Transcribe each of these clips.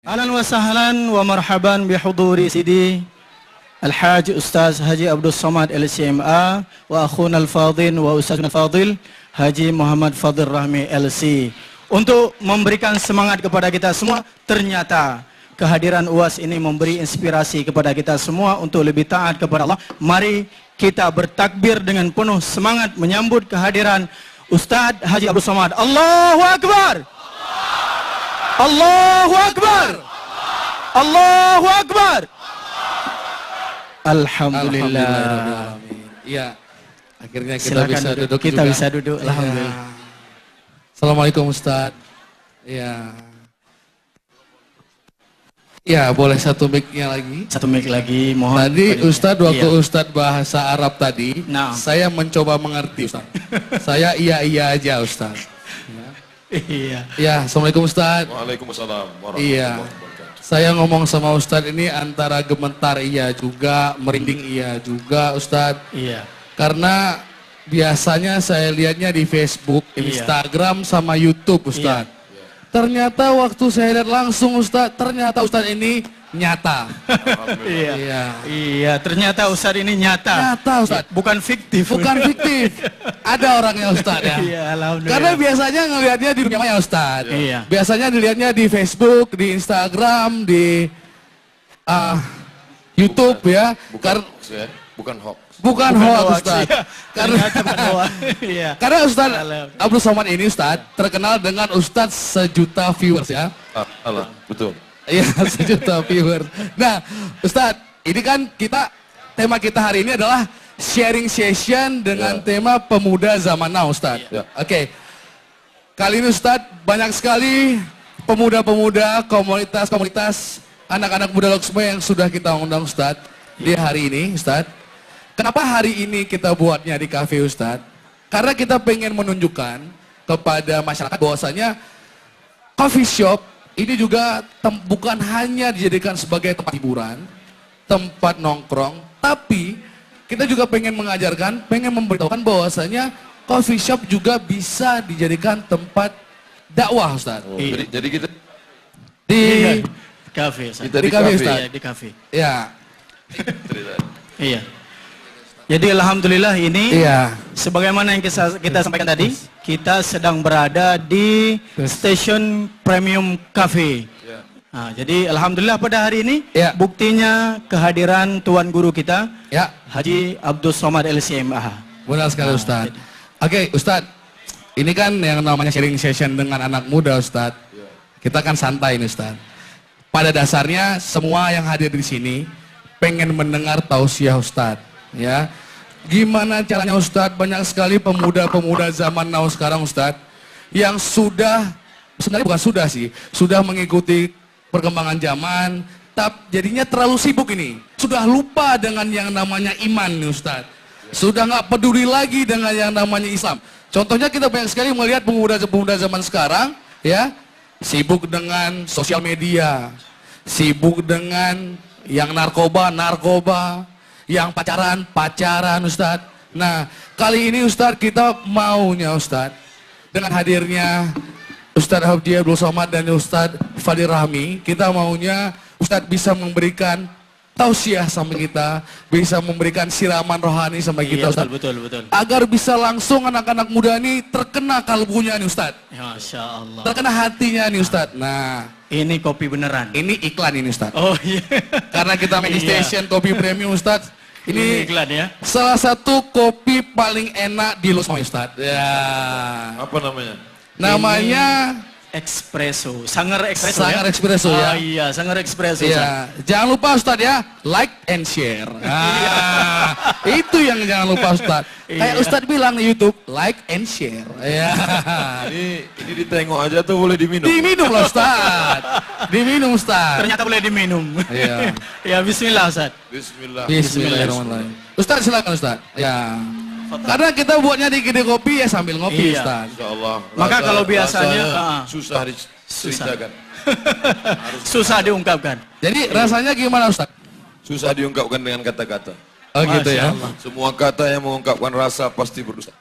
Ahlan wa sahlan wa marhaban bihuduri Sidi Al-Haj Ustaz Haji Abdul Somad LCMA wa akhuna al-fadhin wa ustazna al-fadhil Haji Muhammad Fadhil Rahmi LC untuk memberikan semangat kepada kita semua. Ternyata kehadiran UAS ini memberi inspirasi kepada kita semua untuk lebih taat kepada Allah. Mari kita bertakbir dengan penuh semangat menyambut kehadiran Ustaz Haji Abdul Somad. Allahu Akbar! Allahu Akbar! Allahu Akbar! Alhamdulillah. Iya. Akhirnya kita Silakan bisa duduk kita juga. bisa duduk. Alhamdulillah. Assalamualaikum Ustaz. Iya. Ya, boleh satu mic-nya lagi. Satu mic lagi, mohon. Tadi Ustadz waktu Iya. Ustadz bahasa Arab tadi, Nah. saya mencoba mengerti Ustadz. Saya iya aja Ustadz. Iya. Ya, Assalamualaikum Ustadz. Waalaikumsalam warahmatullahi Iya. wabarakatuh. Saya ngomong sama Ustadz ini antara gemetar iya juga, merinding iya juga Ustadz. Iya. Karena biasanya saya lihatnya di Facebook, Iya. Instagram, sama YouTube Ustadz. Ternyata waktu saya lihat langsung Ustadz, ternyata Ustadz ini nyata. Iya. Iya. Iya, ternyata Ustadz ini nyata. Nyata Ustadz. Bukan fiktif. Bukan fiktif. Ada orangnya Ustadz ya. Iya, alhamdulillah. Karena biasanya ngelihatnya di dunia maya Ustadz. Iya. Biasanya dilihatnya di Facebook, di Instagram, di YouTube ya. Bukan hoax ya, bukan hoax. Bukan hoax Ustadz. Iya. Karena Ternyata bukan hoax. Iya. karena Ustadz Alhamdulillah. Abdul Somad ini Ustadz terkenal dengan Ustadz 1 juta viewers ya. Alah, betul. Iya, 1 juta viewers. Nah, Ustadz, ini kan tema kita hari ini adalah sharing session dengan tema pemuda zaman now, Ustadz. Ya. Oke. Kali ini Ustadz, banyak sekali pemuda-pemuda, komunitas-komunitas, anak-anak muda Loksma yang sudah kita undang Ustadz di hari ini, Ustadz. Kenapa hari ini kita buatnya di kafe Ustadz? Karena kita pengen menunjukkan kepada masyarakat bahwasanya coffee shop ini juga bukan hanya dijadikan sebagai tempat hiburan, tempat nongkrong, tapi kita juga pengen mengajarkan, pengen memberitahukan bahwasanya coffee shop juga bisa dijadikan tempat dakwah Ustaz. Oh, jadi kita Di Kafe. Ustadz. Kita di kafe kafe. Ustaz. Iya, di kafe. Ya, cerita. Iya. Jadi alhamdulillah ini iya. sebagaimana yang kita sampaikan tadi, kita sedang berada di stasiun Premium Cafe. Ya. Nah, jadi alhamdulillah pada hari ini Ya. buktinya kehadiran tuan guru kita Ya, Haji Abdul Somad LCMA. benar sekali Ustaz. Oke, Ustaz. Ini kan yang namanya sharing session dengan anak muda Ustaz. Kita kan santai nih Ustaz. Pada dasarnya semua yang hadir di sini pengen mendengar tausiah Ustaz, ya. Gimana caranya Ustaz? Banyak sekali pemuda-pemuda zaman now sekarang Ustaz yang sebenarnya bukan sudah mengikuti perkembangan zaman, jadinya terlalu sibuk ini. Sudah lupa dengan yang namanya iman nih Ustaz. Sudah nggak peduli lagi dengan yang namanya Islam. Contohnya kita banyak sekali melihat pemuda-pemuda zaman sekarang, ya, sibuk dengan sosial media, sibuk dengan yang narkoba, yang pacaran Ustadz. Nah, kali ini Ustadz kita maunya Ustadz, dengan hadirnya Ustadz Haji Abdul Somad dan Ustadz Fadhil Rahmi, kita maunya Ustadz bisa memberikan tausiah sama kita, bisa memberikan siraman rohani sama kita Iya, Ustadz. betul. Agar bisa langsung anak-anak muda ini terkena kalbunya nih Ustadz. Masya Allah. Terkena hatinya nih Ustadz. Nah, Ini kopi beneran. ini iklan ini Ustadz. Oh iya. Karena kita main di Iya. station kopi premium Ustadz. Ini Ini iklan ya. salah satu kopi paling enak di Loksma Ustadz. Ya. Apa namanya? Namanya Espresso, Sanger Espresso Sanger ya? Espresso, ya. Iya, Sanger Espresso. Ustaz. ya. Jangan lupa Ustadz ya, like and share. Nah, itu yang jangan lupa Ustadz. Kayak Iya. Ustadz bilang di YouTube, like and share. Ya. Ini ditengok aja tuh boleh diminum. Diminum loh Ustadz. Diminum Ustadz. Ternyata boleh diminum. Iya. Ya Bismillah Ustaz. Bismillah. Bismillahirrahmanirrahim. Ustadz silakan Ustadz. Ya. Karena kita buatnya di kedai kopi ya sambil ngopi Iya. Ustadz. Insyaallah. Maka kalau biasanya, susah diceritakan. Susah diungkapkan. Jadi rasanya gimana Ustadz? Susah diungkapkan dengan kata-kata. Oh gitu Masya ya. Allah. Semua kata yang mengungkapkan rasa pasti berusaha.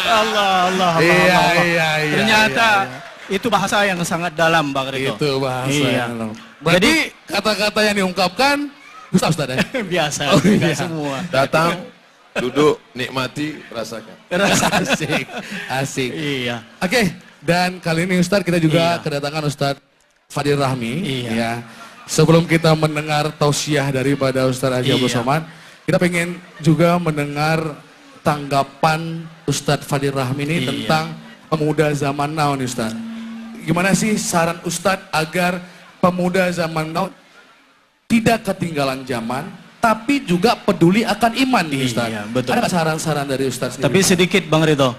Allah. Iya, Allah. iya. Ternyata Itu bahasa yang sangat dalam, Bang Rito. Itu bahasa Iya. yang berarti kata-kata yang diungkapkan bisa Ustaz ya? Biasa, Oh, enggak iya. semua. Datang, duduk, nikmati, rasakan. Asik, asik. Iya. Oke, dan kali ini Ustadz kita juga Iya. kedatangan Ustadz Fadil Rahmi. Iya. Ya. Sebelum kita mendengar tausiah daripada Ustadz Haji Abdul Iya. Somad, kita pengen juga mendengar tanggapan Ustadz Fadil Rahmi ini Iya. tentang pemuda zaman now nih Ustadz. Gimana sih saran Ustadz agar pemuda zaman now tidak ketinggalan zaman, tapi juga peduli akan iman nih Ustadz? Iya, betul. Ada nggak saran-saran dari Ustadz Tapi sendiri? sedikit Bang Rito.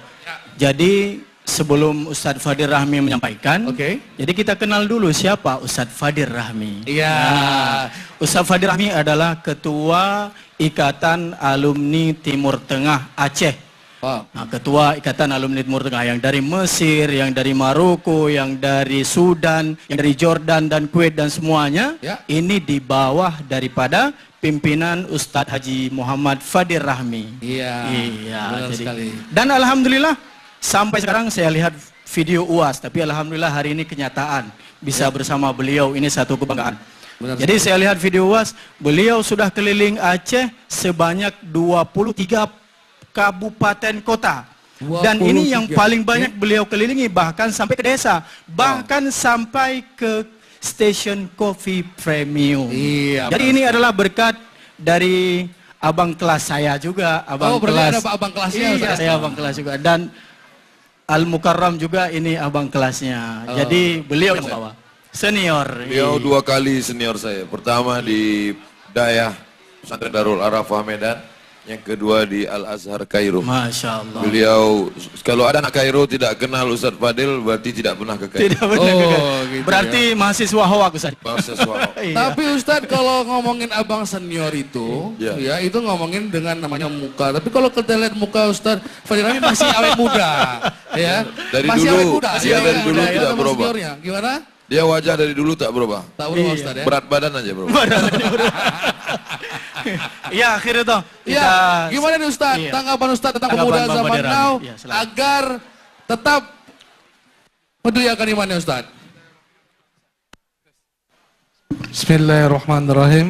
Jadi sebelum Ustadz Fadil Rahmi menyampaikan, Oke. jadi kita kenal dulu siapa Ustadz Fadil Rahmi. Iya. Nah, Ustadz Fadil Rahmi adalah Ketua Ikatan Alumni Timur Tengah Aceh. Wow. Nah, Ketua Ikatan Alumni Timur Tengah yang dari Mesir, yang dari Maroko, yang dari Sudan, yang dari Jordan dan Kuwait dan semuanya, Ya. ini di bawah daripada pimpinan Ustadz Haji Muhammad Fadil Rahmi. Iya. Iya, Benar jadi- sekali. Dan alhamdulillah sampai sekarang saya lihat video UAS, tapi alhamdulillah hari ini kenyataan bisa bersama beliau, ini satu kebanggaan. Benar Jadi saya lihat video UAS, beliau sudah keliling Aceh sebanyak 23 kabupaten kota. Dan ini yang 23, paling banyak beliau kelilingi, bahkan sampai ke desa, bahkan sampai ke stasiun kopi premium. Iya, Jadi ini adalah berkat dari abang kelas saya juga, abang Oh, berarti kelas. ada abang kelasnya, Iya, Ustaz? saya abang kelas juga. Dan Al Mukarram juga ini abang kelasnya. Oh. Jadi beliau yang bawa. Senior. Beliau 2 kali senior saya. Pertama di Dayah Pesantren Darul Arafah Medan, yang kedua di Al Azhar Kairo. Masya Allah. Beliau, kalau ada anak Kairo tidak kenal Ustadz Fadil, berarti tidak pernah ke Kairo. Tidak benar. Oh, gitu Berarti mahasiswa hoak Ustaz. Mahasiswa. Iya. Tapi Ustadz kalau ngomongin abang senior itu, Iya. ya itu ngomongin dengan namanya muka. Tapi kalau kita lihat muka Ustadz Fadil Rahmi masih awet muda, ya. Dari masih dulu, awet muda. dia Iya, dari dulu iya, tidak sama berubah. seniornya. Gimana? Dia wajah dari dulu tak berubah. Tak berubah Iya. Ustadz ya. Berat badan aja berubah. Iya, akhirnya toh. Iya, gimana nih Ustadz? Iya. Tanggapan Ustadz tentang Tanggapan pemuda Bang zaman Fadil Rahmi. now Iya, silakan. agar tetap peduli akan imannya Ustadz. Bismillahirrahmanirrahim.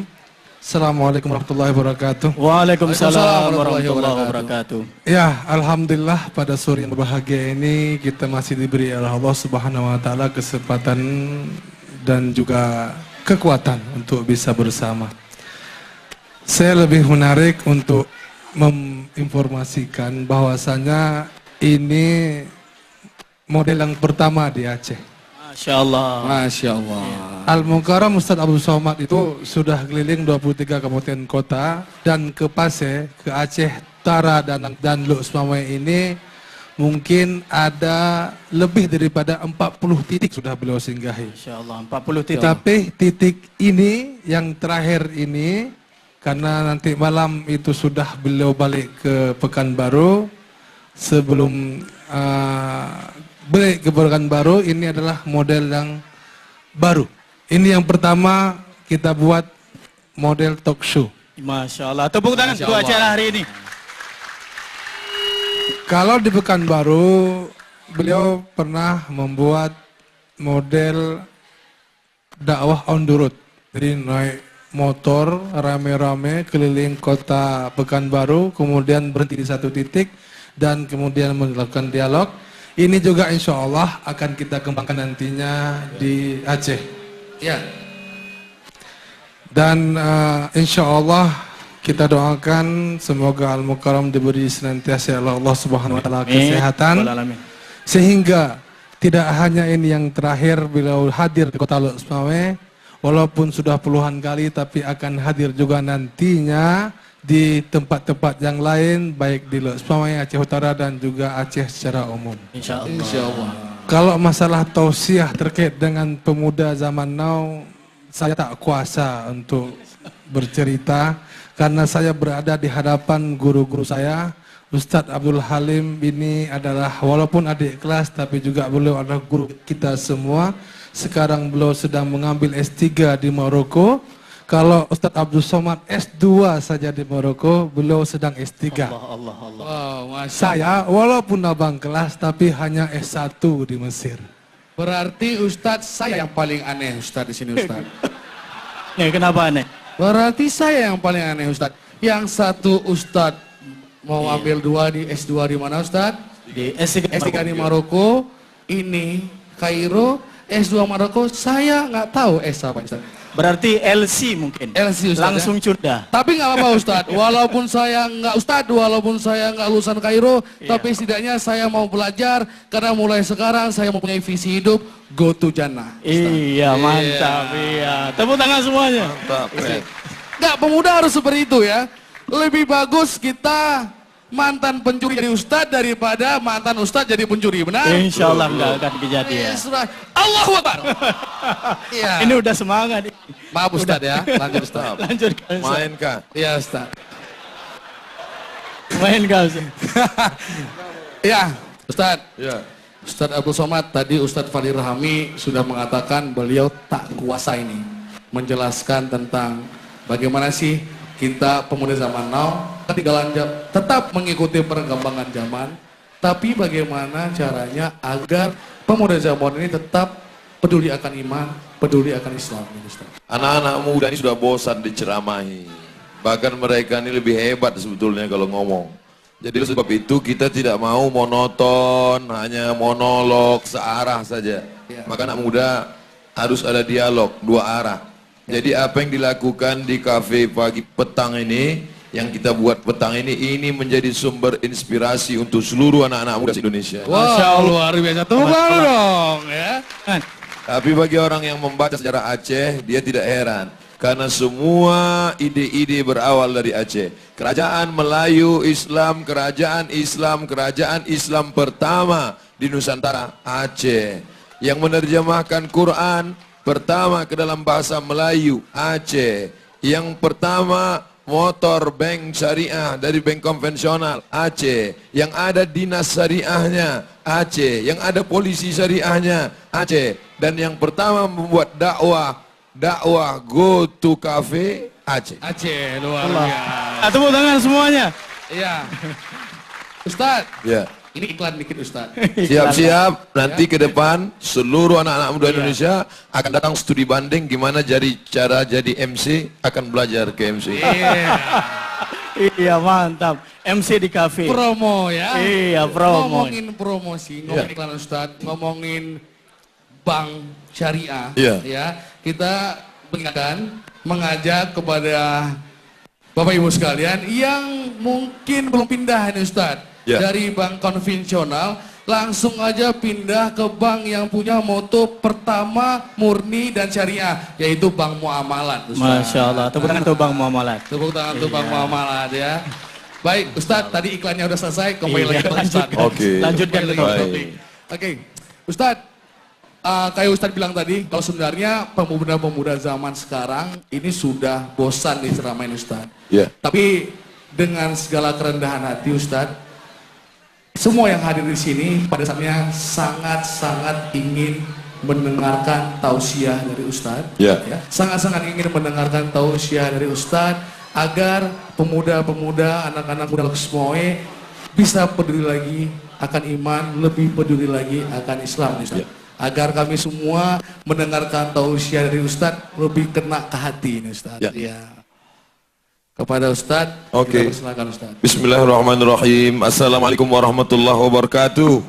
Assalamualaikum warahmatullahi wabarakatuh. Waalaikumsalam warahmatullahi warahmatullahi wabarakatuh. Ya, alhamdulillah pada sore yang berbahagia ini kita masih diberi oleh Allah Subhanahu wa taala kesempatan dan juga kekuatan untuk bisa bersama. Saya lebih menarik untuk menginformasikan bahwasanya ini model yang pertama di Aceh. Masya Allah. Masya Allah. Al-Mukarram Ustadz Abdul Somad itu sudah keliling 23 kabupaten kota dan ke Pasir, ke Aceh Utara dan Luk Semawai ini mungkin ada lebih daripada 40 titik sudah beliau singgahi. Masya Allah. 40 titik. Tapi titik ini yang terakhir ini karena nanti malam itu sudah beliau balik ke Pekanbaru sebelum balik ke Pekanbaru ini adalah model yang baru. Ini yang pertama kita buat model talk show. Masya Allah. Tepuk tangan Masya untuk Allah. acara hari ini. Kalau di Pekanbaru beliau pernah membuat model dakwah on the road. Jadi naik motor rame-rame keliling kota Pekanbaru, kemudian berhenti di satu titik dan kemudian melakukan dialog. Ini juga insya Allah akan kita kembangkan nantinya di Aceh. Ya. Dan insya Allah kita doakan semoga Al-Mukarram diberi senantiasa oleh Allah Subhanahu wa taala kesehatan Alamin. sehingga tidak hanya ini yang terakhir beliau hadir di Kota Luk Semawai walaupun sudah puluhan kali tapi akan hadir juga nantinya di tempat-tempat yang lain baik di Luk Semawai, Aceh Utara dan juga Aceh secara umum. Insya Allah. Insya Allah. Kalau masalah tausiah terkait dengan pemuda zaman now, saya tak kuasa untuk bercerita karena saya berada di hadapan guru-guru saya. Ustadz Abdul Halim ini adalah walaupun adik kelas tapi juga beliau adalah guru kita semua. Sekarang beliau sedang mengambil S3 di Maroko. Kalau Ustadz Abdul Somad S2 saja di Maroko, beliau sedang S3. Allah. Wow, Masya Saya walaupun abang kelas tapi hanya S1 di Mesir. Berarti Ustadz saya yang paling aneh Ustadz di sini Ustadz. Ya, kenapa aneh? Berarti saya yang paling aneh Ustadz. Yang satu Ustadz mau ambil 2 di S2 di mana Ustadz? Di S3 S3 di Maroko, ini Kairo, S2 Maroko, saya nggak tahu S apa Ustadz. Berarti LC mungkin. LC Ustadz Langsung ya? curda. Tapi nggak apa-apa Ustadz, walaupun saya nggak lulusan Kairo, tapi setidaknya saya mau belajar, karena mulai sekarang saya mempunyai visi hidup, go to Jannah. Iya, mantap, iya. Tepuk tangan semuanya. Mantap, keren. Nggak, pemuda harus seperti itu ya. Lebih bagus kita mantan pencuri jadi Ustadz daripada mantan Ustadz jadi pencuri, benar? Insya Allah nggak akan kejadian. Allahu Akbar. Iya. Ini udah semangat. Maaf Ustadz ya, lanjut Ustadz. Lanjutkan. Ustaz. Mainkah? Iya Ustadz. Main kau. Ustaz. Iya, Ustadz. Ya. Ustadz Abdul Somad, tadi Ustadz Fadil Rahmi sudah mengatakan beliau tak kuasa ini menjelaskan tentang bagaimana sih kita pemuda zaman now ketinggalan tetap mengikuti perkembangan zaman, tapi bagaimana caranya agar pemuda zaman ini tetap peduli akan iman, peduli akan Islam. Anak-anak muda ini sudah bosan diceramahi. Bahkan mereka ini lebih hebat sebetulnya kalau ngomong. Jadi sebab itu kita tidak mau monoton, hanya monolog searah saja. Maka anak muda harus ada dialog 2 arah. Jadi apa yang dilakukan di kafe pagi petang ini, yang kita buat petang ini menjadi sumber inspirasi untuk seluruh anak-anak muda Indonesia. Wow, luar biasa. Tepuk tangan dong ya. Tapi bagi orang yang membaca sejarah Aceh, dia tidak heran. Karena semua ide-ide berawal dari Aceh. Kerajaan Melayu Islam, kerajaan Islam pertama di Nusantara, Aceh. Yang menerjemahkan Quran pertama ke dalam bahasa Melayu, Aceh. Yang pertama motor bank syariah dari bank konvensional, Aceh. Yang ada dinas syariahnya, Aceh. Yang ada polisi syariahnya, Aceh. Dan yang pertama membuat dakwah go to cafe, Aceh. Aceh, luar biasa. Tepuk tangan semuanya. Iya. Ustadz, Ya. ini iklan dikit Ustadz. Siap-siap, nanti ke depan seluruh anak-anak muda Indonesia akan datang studi banding gimana cara jadi MC, akan belajar ke MC. Iya. Iya, mantap. MC di kafe. Promo ya. Iya, promo. Ngomongin promosi, ngomongin iklan Ustadz, ngomongin bank syariah. Iya. Ya, kita mengajak kepada Bapak Ibu sekalian yang mungkin belum pindah ini Ustadz. Ya. Dari bank konvensional langsung aja pindah ke bank yang punya moto pertama murni dan syariah, yaitu Bank Muamalat Ustadz. Masya Allah. Tepuk tangan tuh Bang Muamalat. Tepuk tangan untuk Bank Muamalat ya. Baik Ustadz, tadi iklannya udah selesai, kembali lagi ke Ustadz. Oke. Lanjutkan ke Baik. topik. Oke, Ustadz, kayak Ustadz bilang tadi, kalau sebenarnya pemuda-pemuda zaman sekarang ini sudah bosan diceramain Ustadz. Ya. Tapi dengan segala kerendahan hati Ustadz, semua yang hadir di sini pada saatnya sangat-sangat ingin mendengarkan tausiah dari Ustadz. Ya. Sangat-sangat ingin mendengarkan tausiah dari Ustadz agar pemuda-pemuda, anak-anak muda Semoe bisa peduli lagi akan iman, lebih peduli lagi akan Islam Ustadz. Ya. Agar kami semua mendengarkan tausiah dari Ustadz lebih kena ke hati ini Ustadz. Ya. Kepada Ustadz, Oke. kita persilakan Ustadz. Bismillahirrahmanirrahim. Assalamualaikum warahmatullahi wabarakatuh.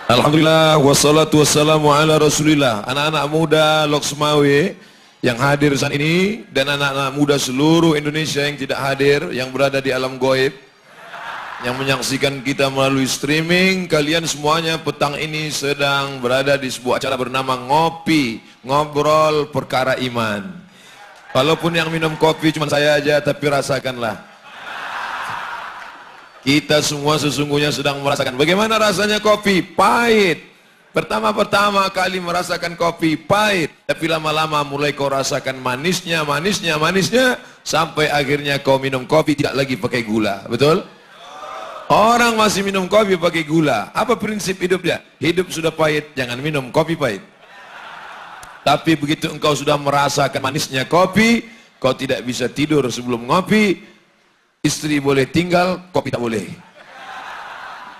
Alhamdulillah wassalatu wassalamu ala Rasulillah. Anak-anak muda Loksmawe yang hadir saat ini dan anak-anak muda seluruh Indonesia yang tidak hadir, yang berada di alam gaib, yang menyaksikan kita melalui streaming, kalian semuanya petang ini sedang berada di sebuah acara bernama Ngopi, Ngobrol Perkara Iman. Walaupun yang minum kopi cuma saya aja, tapi rasakanlah. Kita semua sesungguhnya sedang merasakan. Bagaimana rasanya kopi? Pahit. Pertama-pertama kali merasakan kopi pahit. Tapi lama-lama mulai kau rasakan manisnya, sampai akhirnya kau minum kopi tidak lagi pakai gula. Betul? Orang masih minum kopi pakai gula. Apa prinsip hidupnya? Hidup sudah pahit, jangan minum kopi pahit. Tapi begitu engkau sudah merasakan manisnya kopi, kau tidak bisa tidur sebelum ngopi. Istri boleh tinggal, kopi tak boleh.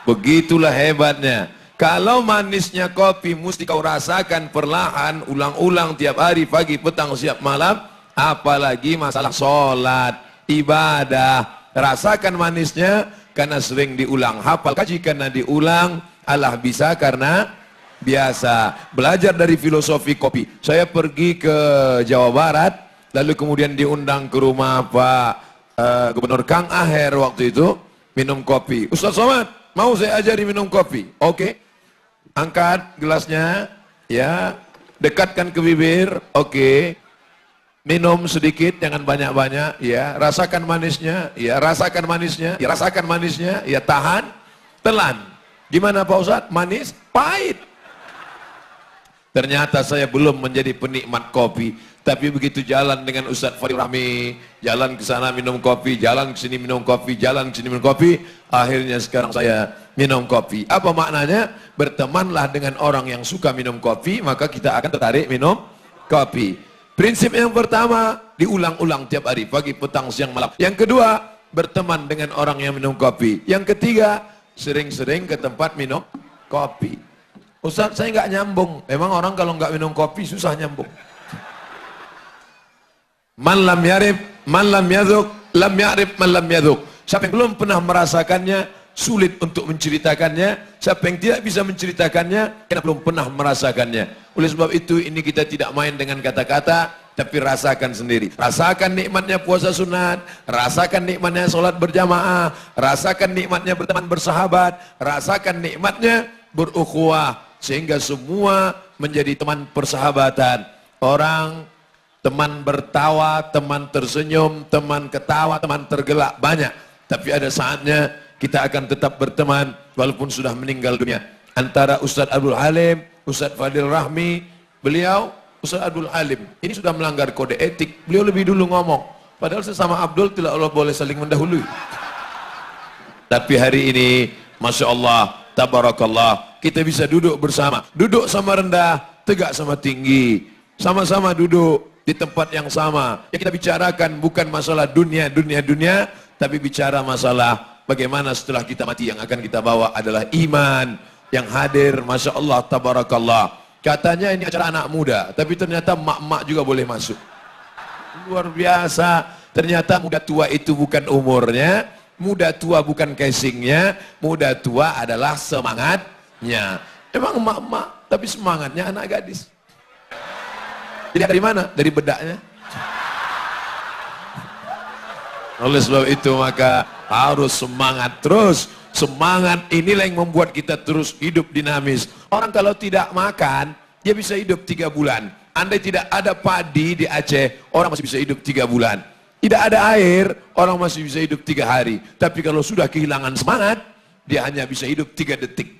Begitulah hebatnya. Kalau manisnya kopi mesti kau rasakan perlahan, ulang-ulang tiap hari, pagi, petang, siang, malam. Apalagi masalah sholat, ibadah. Rasakan manisnya karena sering diulang. Hafal kaji karena diulang. Allah bisa karena biasa. Belajar dari filosofi kopi. Saya pergi ke Jawa Barat, lalu kemudian diundang ke rumah Pak Gubernur Kang Aher waktu itu, minum kopi. Ustaz Somad, mau saya ajari minum kopi? Oke. Angkat gelasnya, ya, dekatkan ke bibir, oke. Minum sedikit, jangan banyak-banyak, ya. Rasakan manisnya, ya. Rasakan manisnya, ya. Rasakan manisnya, ya. Tahan, telan. Gimana Pak Ustadz? Manis, pahit. Ternyata saya belum menjadi penikmat kopi. Tapi begitu jalan dengan Ustadz Fadil Rahmi, jalan ke sana minum kopi, jalan ke sini minum kopi, jalan ke sini minum kopi, akhirnya sekarang saya minum kopi. Apa maknanya? Bertemanlah dengan orang yang suka minum kopi, maka kita akan tertarik minum kopi. Prinsip yang pertama, diulang-ulang tiap hari, pagi, petang, siang, malam. Yang kedua, berteman dengan orang yang minum kopi. Yang ketiga, sering-sering ke tempat minum kopi. Ustadz, saya nggak nyambung. Memang orang kalau nggak minum kopi susah nyambung. Man lam yarib, man lam yaduk, lam yarib, man lam yaduk. Siapa yang belum pernah merasakannya, sulit untuk menceritakannya. Siapa yang tidak bisa menceritakannya, karena belum pernah merasakannya. Oleh sebab itu, ini kita tidak main dengan kata-kata, tapi rasakan sendiri. Rasakan nikmatnya puasa sunat, rasakan nikmatnya sholat berjamaah, rasakan nikmatnya berteman bersahabat, rasakan nikmatnya berukhuwah, sehingga semua menjadi teman persahabatan. Orang teman bertawa, teman tersenyum, teman ketawa, teman tergelak, banyak. Tapi ada saatnya kita akan tetap berteman walaupun sudah meninggal dunia. Antara Ustadz Abdul Halim, Ustadz Fadil Rahmi, beliau Ustadz Abdul Halim ini sudah melanggar kode etik. Beliau lebih dulu ngomong. Padahal sesama Abdul tidak boleh saling mendahului. Tapi hari ini, Masya Allah, Tabarakallah, kita bisa duduk bersama. Duduk sama rendah, tegak sama tinggi. Sama-sama duduk di tempat yang sama. Yang kita bicarakan bukan masalah dunia, tapi bicara masalah bagaimana setelah kita mati. Yang akan kita bawa adalah iman yang hadir. Masya Allah, Tabarakallah. Katanya ini acara anak muda, tapi ternyata mak-mak juga boleh masuk. Luar biasa. Ternyata muda tua itu bukan umurnya, muda tua bukan casingnya, muda tua adalah semangatnya. Emang mak-mak, tapi semangatnya anak gadis. Jadi dari mana? Dari bedaknya. Oleh sebab itu maka harus semangat terus. Semangat inilah yang membuat kita terus hidup dinamis. Orang kalau tidak makan, dia bisa hidup 3 bulan. Andai tidak ada padi di Aceh, orang masih bisa hidup 3 bulan. Tidak ada air, orang masih bisa hidup 3 hari. Tapi kalau sudah kehilangan semangat, dia hanya bisa hidup 3 detik.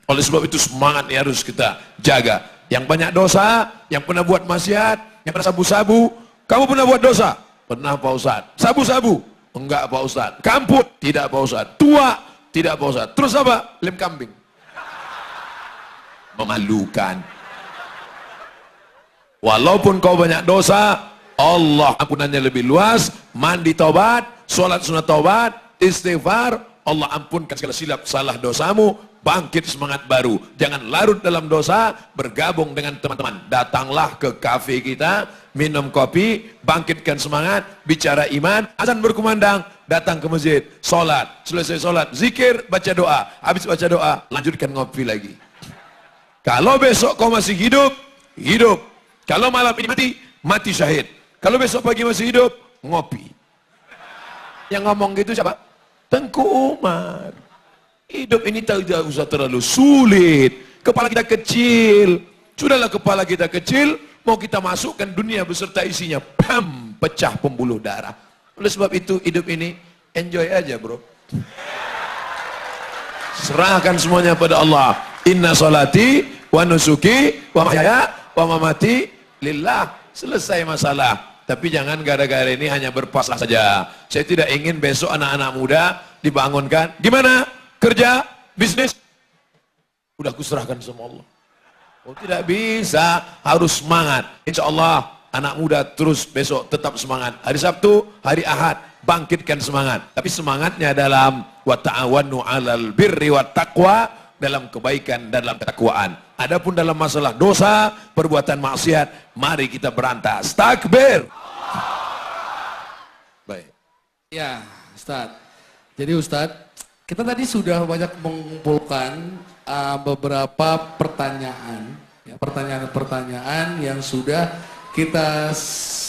Oleh sebab itu semangat ini harus kita jaga. Yang banyak dosa, yang pernah buat maksiat, yang pernah sabu-sabu. Kamu pernah buat dosa? Pernah Pak Ustadz. Sabu-sabu? Enggak Pak Ustadz. Kamput? Tidak Pak Ustadz. Tua? Tidak Pak Ustadz. Terus apa? Lem kambing. Memalukan. Walaupun kau banyak dosa, Allah ampunannya lebih luas. Mandi taubat, sholat sunat taubat, istighfar, Allah ampunkan segala silap salah dosamu. Bangkit semangat baru. Jangan larut dalam dosa, bergabung dengan teman-teman. Datanglah ke kafe kita, minum kopi, bangkitkan semangat, bicara iman, azan berkumandang, datang ke masjid, sholat, selesai sholat, zikir, baca doa, habis baca doa, lanjutkan ngopi lagi. Kalau besok kau masih hidup, hidup. Kalau malam ini mati, mati syahid. Kalau besok pagi masih hidup, ngopi. Yang ngomong gitu siapa? Tengku Umar. Hidup ini tidak usah terlalu sulit. Kepala kita kecil. Sudahlah kepala kita kecil, mau kita masukkan dunia beserta isinya. Pam, pecah pembuluh darah. Oleh sebab itu hidup ini enjoy aja bro. Serahkan semuanya pada Allah. Inna salati wa nusuki wa mahyaya wa mamati lillah. Selesai masalah. Tapi jangan gara-gara ini hanya berpuasa saja. Saya tidak ingin besok anak-anak muda dibangunkan. Gimana? Kerja, bisnis, udah kuserahkan sama Allah. Oh tidak bisa, harus semangat. Insya Allah anak muda terus besok tetap semangat. Hari Sabtu, hari Ahad, bangkitkan semangat. Tapi semangatnya dalam wa ta'awanu 'alal birri wat taqwa, dalam kebaikan dan dalam ketakwaan. Adapun dalam masalah dosa, perbuatan maksiat, mari kita berantas. Takbir. Baik. Ya, Ustadz. Jadi Ustadz, kita tadi sudah banyak mengumpulkan beberapa pertanyaan, ya, pertanyaan-pertanyaan yang sudah kita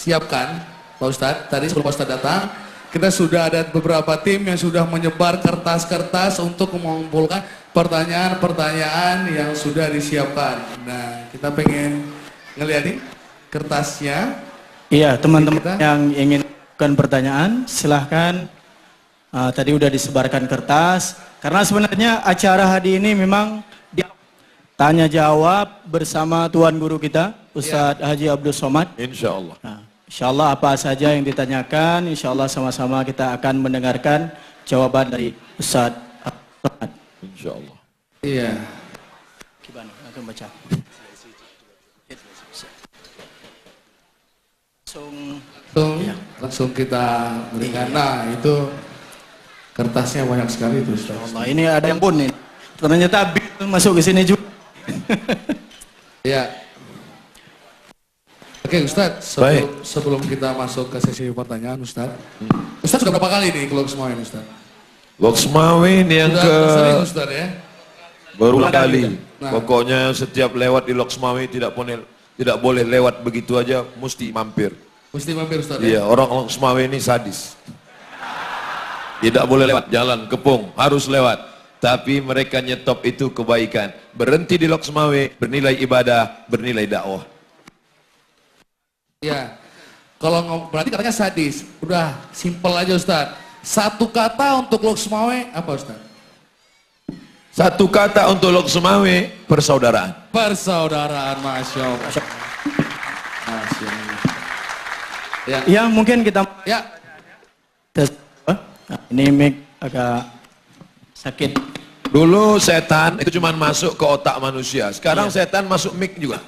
siapkan, Pak Ustadz. Tadi sebelum Pak Ustadz datang, kita sudah ada beberapa tim yang sudah menyebar kertas-kertas untuk mengumpulkan pertanyaan-pertanyaan yang sudah disiapkan. Nah, kita pengen ngeliatin kertasnya. Iya, teman-teman yang ingin mengajukan pertanyaan, silahkan. Tadi udah disebarkan kertas. Karena sebenarnya acara hari ini memang tanya jawab bersama Tuan Guru kita, Ustadz Haji Abdus Somad. Insya Allah. Nah, insya Allah apa saja yang ditanyakan, insya Allah sama-sama kita akan mendengarkan jawaban dari Ustadz Abdus Somad. Insya Allah. Iya. Gimana? Aku baca. Langsung kita berikan. Nah, itu kertasnya banyak sekali itu, Ustaz. Allah, ini ada yang pun nih. Ternyata Bil masuk ke sini juga. Ya. Oke, Ustaz, sebelum kita masuk ke sesi pertanyaan, Ustaz. Ustaz sudah berapa kali nih ke Loksmawe, Ustaz? Loksmawe ini yang sering, Ustaz, ya? baru kali. Nah. Pokoknya setiap lewat di Loksmawe tidak boleh lewat begitu aja, mesti mampir. Mesti mampir, Ustaz, Iya, ya? orang Loksmawe ini sadis. Tidak boleh lewat jalan Kepung, harus lewat. Tapi mereka nyetop itu kebaikan. Berhenti di Loksmawe, bernilai ibadah, bernilai dakwah. Ya. Kalau berarti katanya sadis. Udah, simpel aja, Ustaz. Satu kata untuk Loksmawe apa, Ustaz? Satu kata untuk Loksmawe, persaudaraan. Persaudaraan, Masya Allah. Masya Allah. Ya. Ya, mungkin kita Ya. tes. Nah, ini mic agak sakit. Dulu setan itu cuma masuk ke otak manusia. Sekarang setan masuk mic juga.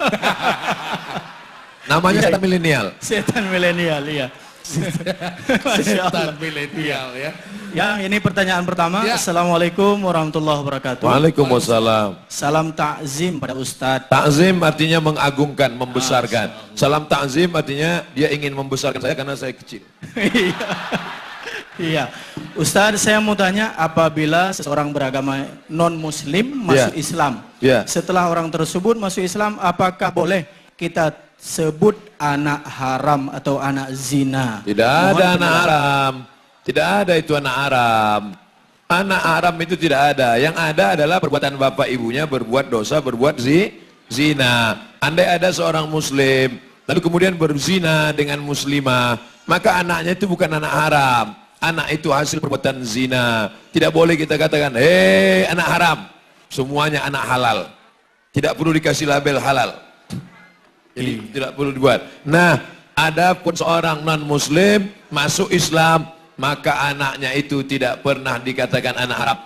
Namanya setan milenial. Setan milenial, iya. Setan milenial, ya. Ya, ini pertanyaan pertama. Ya. Assalamualaikum warahmatullahi wabarakatuh. Waalaikumsalam. Salam takzim pada Ustadz. Takzim artinya mengagungkan, membesarkan. Salam takzim artinya dia ingin membesarkan saya karena saya kecil. Iya, Ustadz, saya mau tanya, apabila seseorang beragama non-Muslim masuk Islam, setelah orang tersebut masuk Islam, apakah boleh kita sebut anak haram atau anak zina? Tidak ada anak haram, tidak ada itu anak haram. Anak haram itu tidak ada. Yang ada adalah perbuatan bapak ibunya berbuat dosa, berbuat zina. Andai ada seorang Muslim, lalu kemudian berzina dengan muslimah, maka anaknya itu bukan anak haram. Anak itu hasil perbuatan zina. Tidak boleh kita katakan, hei anak haram. Semuanya anak halal. Tidak perlu dikasih label halal. Jadi tidak perlu dibuat. Nah, ada pun seorang non-muslim masuk Islam, maka anaknya itu tidak pernah dikatakan anak haram.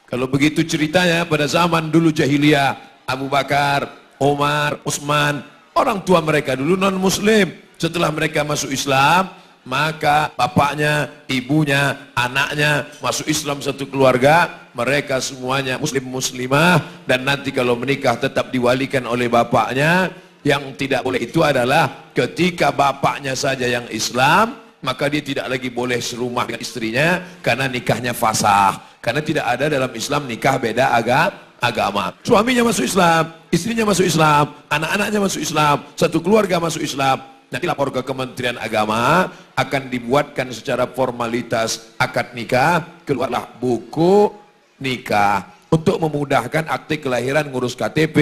Kalau begitu ceritanya pada zaman dulu jahiliyah, Abu Bakar, Umar, Utsman, orang tua mereka dulu non-muslim. Setelah mereka masuk Islam, maka bapaknya, ibunya, anaknya masuk Islam satu keluarga, mereka semuanya muslim-muslimah, dan nanti kalau menikah tetap diwalikan oleh bapaknya. Yang tidak boleh itu adalah ketika bapaknya saja yang Islam, maka dia tidak lagi boleh serumah dengan istrinya karena nikahnya fasah. Karena tidak ada dalam Islam nikah beda agama. Suaminya masuk Islam, istrinya masuk Islam, anak-anaknya masuk Islam, satu keluarga masuk Islam. Nanti lapor ke Kementerian Agama, akan dibuatkan secara formalitas akad nikah, keluarlah buku nikah. Untuk memudahkan akte kelahiran, ngurus KTP,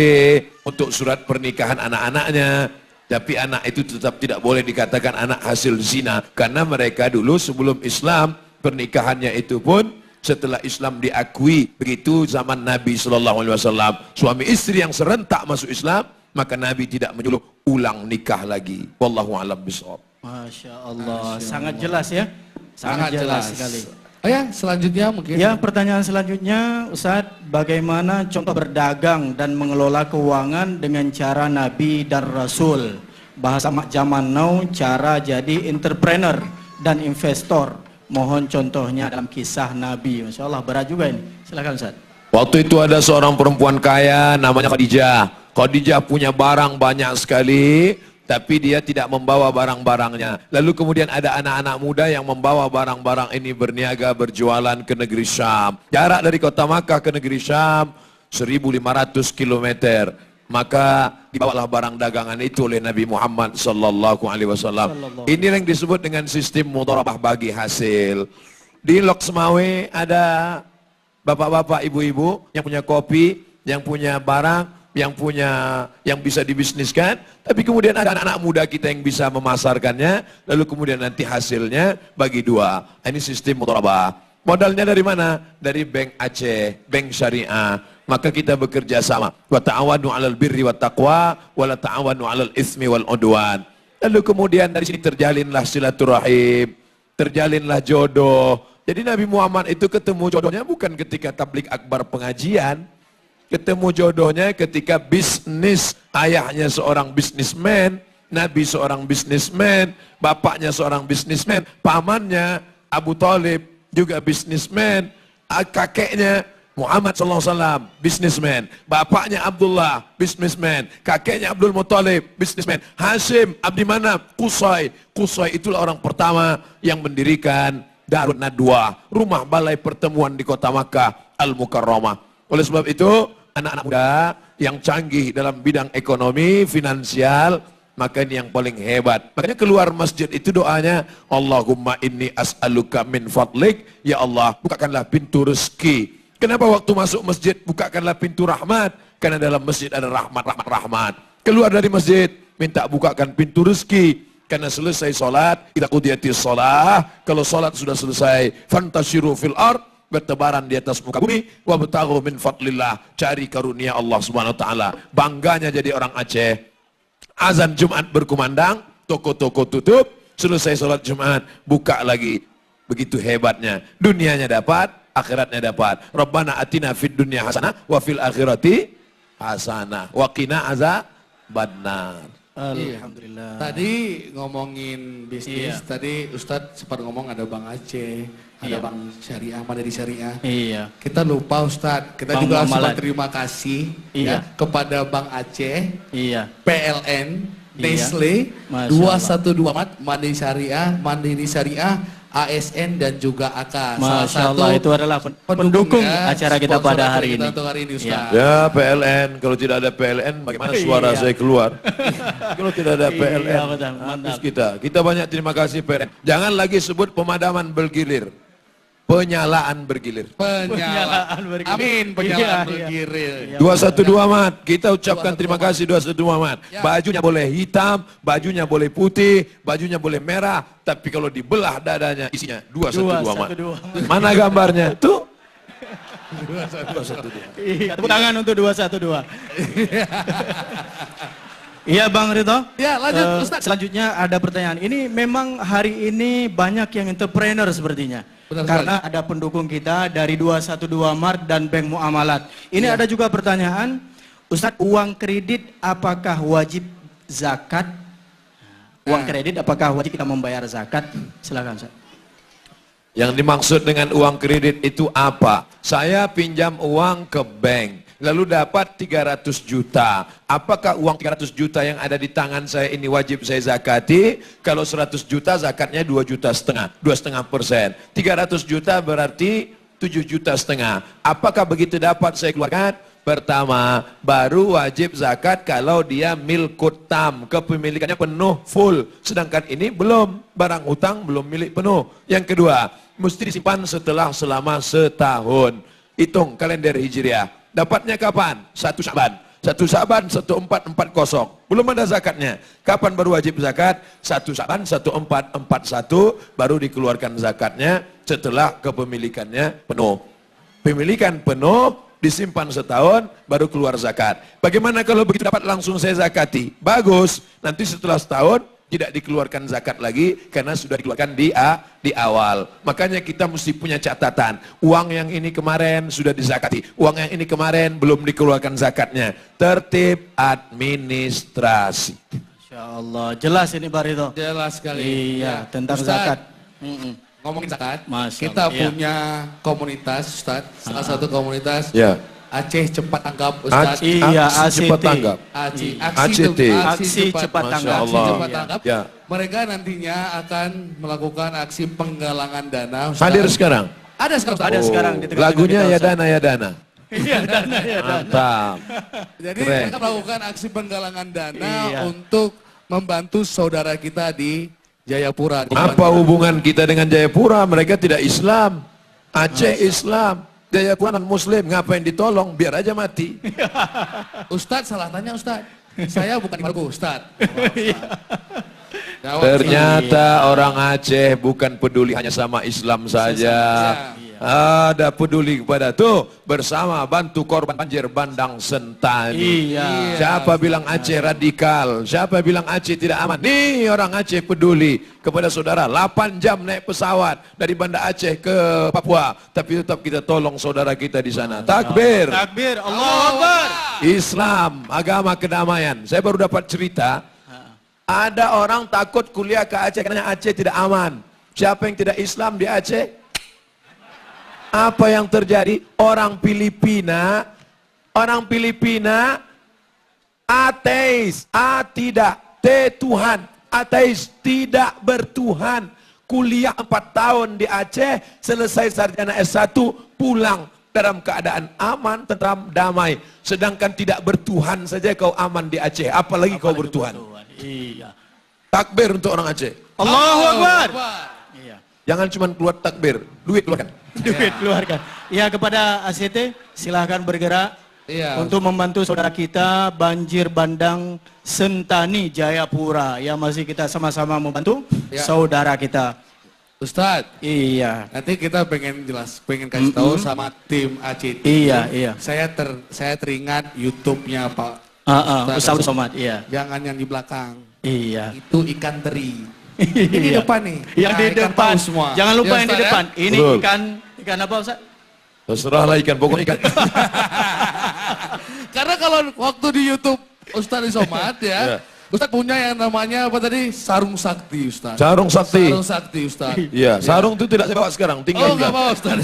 untuk surat pernikahan anak-anaknya. Tapi anak itu tetap tidak boleh dikatakan anak hasil zina. Karena mereka dulu sebelum Islam, pernikahannya itu pun setelah Islam diakui. Begitu zaman Nabi SAW, suami istri yang serentak masuk Islam, maka Nabi tidak menyuruh ulang nikah lagi. Wallahu a'lam bishawab. Masya Allah, sangat jelas ya. Sangat jelas sekali. Oh ya, selanjutnya mungkin. Ya, pertanyaan selanjutnya, Ustadz, bagaimana contoh berdagang dan mengelola keuangan dengan cara Nabi dan Rasul? Bahasa zaman now, cara jadi entrepreneur dan investor. Mohon contohnya dalam kisah Nabi. Masya Allah, berat juga ini. Silakan Ustaz. Waktu itu ada seorang perempuan kaya namanya Khadijah. Khadijah punya barang banyak sekali, tapi dia tidak membawa barang-barangnya. Lalu kemudian ada anak-anak muda yang membawa barang-barang ini berniaga, berjualan ke negeri Syam. Jarak dari kota Makkah ke negeri Syam 1.500 kilometer. Maka dibawalah barang dagangan itu oleh Nabi Muhammad sallallahu alaihi wasallam. Ini yang disebut dengan sistem mudharabah bagi hasil. Di Lok Semawe ada bapak-bapak, ibu-ibu yang punya kopi, yang punya barang, yang bisa dibisniskan, tapi kemudian ada anak-anak muda kita yang bisa memasarkannya, lalu kemudian nanti hasilnya bagi dua. Ini sistem mudharabah. Modalnya dari mana? Dari Bank Aceh, Bank Syariah. Maka kita bekerja sama. Wa ta'awanu 'alal birri wat taqwa wa la ta'awanu 'alal itsmi wal 'udwan. Lalu kemudian dari sini terjalinlah silaturahim, terjalinlah jodoh. Jadi Nabi Muhammad itu ketemu jodohnya bukan ketika tablik akbar pengajian. Ketemu jodohnya ketika bisnis. Ayahnya seorang bisnismen, Nabi seorang bisnismen, bapaknya seorang bisnismen, pamannya Abu Thalib juga bisnismen, kakeknya Muhammad SAW, bisnismen. Bapaknya Abdullah, bisnismen. Kakeknya Abdul Muttalib, bisnismen. Hashim, Abdi Manaf, Qusay. Qusay itulah orang pertama yang mendirikan Darun Nadwa, rumah balai pertemuan di kota Makkah, Al-Mukarramah. Oleh sebab itu, anak-anak muda yang canggih dalam bidang ekonomi, finansial, maka ini yang paling hebat. Makanya keluar masjid itu doanya, Allahumma inni as'aluka min fadlik, ya Allah, bukakanlah pintu rezeki. Kenapa waktu masuk masjid bukakanlah pintu rahmat? Karena dalam masjid ada rahmat. Keluar dari masjid minta bukakan pintu rezeki. Karena selesai solat, idza qudiyatis shalah, kalau solat sudah selesai, fantashiru fil ard, bertebaran di atas muka bumi, wabtaghu min fadlillah, cari karunia Allah Subhanahu wa taala. Bangganya jadi orang Aceh. Azan Jumat berkumandang, toko-toko tutup, selesai solat Jumat, buka lagi. Begitu hebatnya. Dunianya dapat, akhiratnya dapat. Rabbana atina fid dunya hasanah wa fil akhirati hasanah wa qina azabannar. Alhamdulillah. Tadi ngomongin bisnis, tadi Ustadz sempat ngomong ada Bank Aceh, ada Bank Syariah, Mandiri Syariah. Iya. Kita lupa Ustadz, kita Bank juga harus Muamalat. berterima kasih Iya. kepada Bank Aceh, Iya. PLN, Iya. Nestle, Masya 212 Mat, Mandiri Syariah, ASN dan juga AK. Salah Masya satu Allah, itu adalah pendukung ya, acara kita sponsor pada acara hari kita ini. untuk hari ini, Ustaz. Iya. Ya PLN, kalau tidak ada PLN bagaimana suara Iya. saya keluar? Kalau tidak ada Iya, PLN, betul, mantap. habis kita banyak terima kasih PLN. Jangan lagi sebut pemadaman bergilir, penyalaan bergilir. Penyalaan bergilir. Amin, penyalaan Iya, iya. bergilir. 212 Mat, kita ucapkan terima kasih 212 Mat. Ya. Bajunya boleh hitam, bajunya boleh putih, bajunya boleh merah, tapi kalau dibelah dadanya isinya 212 Mat. 212. Mana gambarnya? Tuh. 212. Iya, tepuk tangan untuk 212. Iya Bang Ridho. Ya, lanjut, Ustaz. Selanjutnya ada pertanyaan. Ini memang hari ini banyak yang entrepreneur sepertinya. Benar Karena ada pendukung kita dari 212 Mart dan Bank Muamalat. Ini ada juga pertanyaan, Ustadz, uang kredit apakah wajib zakat? Uang kredit apakah wajib kita membayar zakat? Silakan Ustadz. Yang dimaksud dengan uang kredit itu apa? Saya pinjam uang ke bank, lalu dapat 300 juta. Apakah uang 300 juta yang ada di tangan saya ini wajib saya zakati? Kalau 100 juta zakatnya 2,5 juta, 2,5%. 300 juta berarti 7,5 juta. Apakah begitu dapat saya keluarkan? Pertama, baru wajib zakat kalau dia milkut tam, kepemilikannya penuh, full. Sedangkan ini belum, barang utang belum milik penuh. Yang kedua, mesti disimpan selama setahun. Hitung kalender Hijriah. Dapatnya kapan? 1 Syaban. 1 Syaban 1440. Belum ada zakatnya. Kapan baru wajib zakat? 1 Syaban 1441 baru dikeluarkan zakatnya setelah kepemilikannya penuh. Pemilikan penuh disimpan setahun baru keluar zakat. Bagaimana kalau begitu dapat langsung saya zakati? Bagus. Nanti setelah setahun tidak dikeluarkan zakat lagi karena sudah dikeluarkan di awal. Makanya kita mesti punya catatan. Uang yang ini kemarin sudah dizakati. Uang yang ini kemarin belum dikeluarkan zakatnya. Tertib administrasi. Insya Allah. Jelas ini Pak Ridho. Jelas sekali. Iya, tentang Ustaz, zakat. ngomongin zakat, Masya kita Allah, iya. punya komunitas, Ustadz, salah satu komunitas Ya. Aceh Cepat Tanggap, Ustadz. Iya, Aksi cepat ACT. tanggap. Aksi Aksi Cepat Masya Tanggap. Allah. Cepat Tanggap. Ya. Mereka nantinya akan melakukan aksi penggalangan dana. Ustadz. Hadir sekarang. Ada sekarang. Ustadz. Ada sekarang di tengah-tengah Lagunya kita, ya Ustaz. dana ya dana. Iya, dana ya dana. Mantap. Jadi Keren. mereka melakukan aksi penggalangan dana Iya. untuk membantu saudara kita di Jayapura. Apa hubungan kita dengan Jayapura? Mereka tidak Islam. Aceh Islam. Jayapura non Muslim. Ngapain ditolong? Biar aja mati. Ustadz salah tanya Ustadz. Saya bukan Margo Ustadz. Jawab, Ternyata orang Aceh bukan peduli hanya sama Islam saja. Ada peduli kepada tuh bersama bantu korban banjir bandang Sentani. Iya. Siapa bilang Aceh radikal? Siapa bilang Aceh tidak aman? Nih orang Aceh peduli kepada saudara. 8 jam naik pesawat dari Banda Aceh ke Papua, tapi tetap kita tolong saudara kita di sana. Takbir. Takbir, Allahu Akbar. Islam, agama kedamaian. Saya baru dapat cerita. Ada orang takut kuliah ke Aceh karena Aceh tidak aman. Siapa yang tidak Islam di Aceh? Apa yang terjadi? Orang Filipina ateis, tidak, Tuhan, ateis, tidak bertuhan. Kuliah 4 tahun di Aceh, selesai sarjana S1, pulang dalam keadaan aman, tentram, damai. Sedangkan tidak bertuhan saja kau aman di Aceh, apalagi kau bertuhan. Iya. Takbir untuk orang Aceh. Allahu Akbar. Iya. Jangan cuma keluar takbir, duit keluarkan. Duit keluarkan. Ya, kepada ACT silahkan bergerak Iya. untuk membantu saudara kita banjir bandang Sentani Jayapura. Ya, masih kita sama-sama membantu Ya. saudara kita. Ustadz, Iya. nanti kita pengen kasih tahu sama tim ACT. Iya. Saya teringat YouTube-nya Pak Ustaz Somad, iya. Jangan yang di belakang. Iya. Itu ikan teri. Ini Iya. depan nih. Yang di Nah, ikan depan. paus semua. Jangan lupa Ya, yang di Ustadz, ya? depan. Ini Betul. ikan apa, Ustaz? Terserahlah ikan, pokoknya ikan. Karena kalau waktu di YouTube Ustadz Somad Iya. ya, Ustadz punya yang namanya apa tadi? Sarung Sakti Ustadz. Sarung Sakti. Sarung Sakti Ustadz. Iya, sarung itu tidak saya bawa sekarang, tinggal Oh juga. nggak mau Ustadz.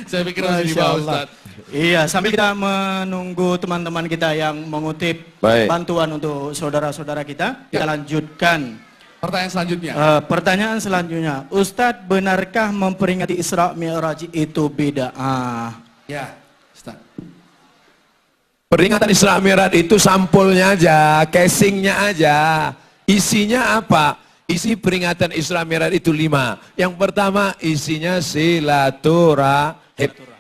Saya pikir masih di Masya bawah Allah. Ustadz. Iya, sambil kita menunggu teman-teman kita yang mengutip Baik. bantuan untuk saudara-saudara kita, kita lanjutkan. Pertanyaan selanjutnya. Pertanyaan selanjutnya, Ustadz, benarkah memperingati Isra Mi'raj itu bid'ah? Ya, Ustadz. Peringatan Isra Mi'raj itu sampulnya aja, casingnya aja. Isinya apa? Isi peringatan Isra Mi'raj itu 5. Yang pertama isinya silaturahim.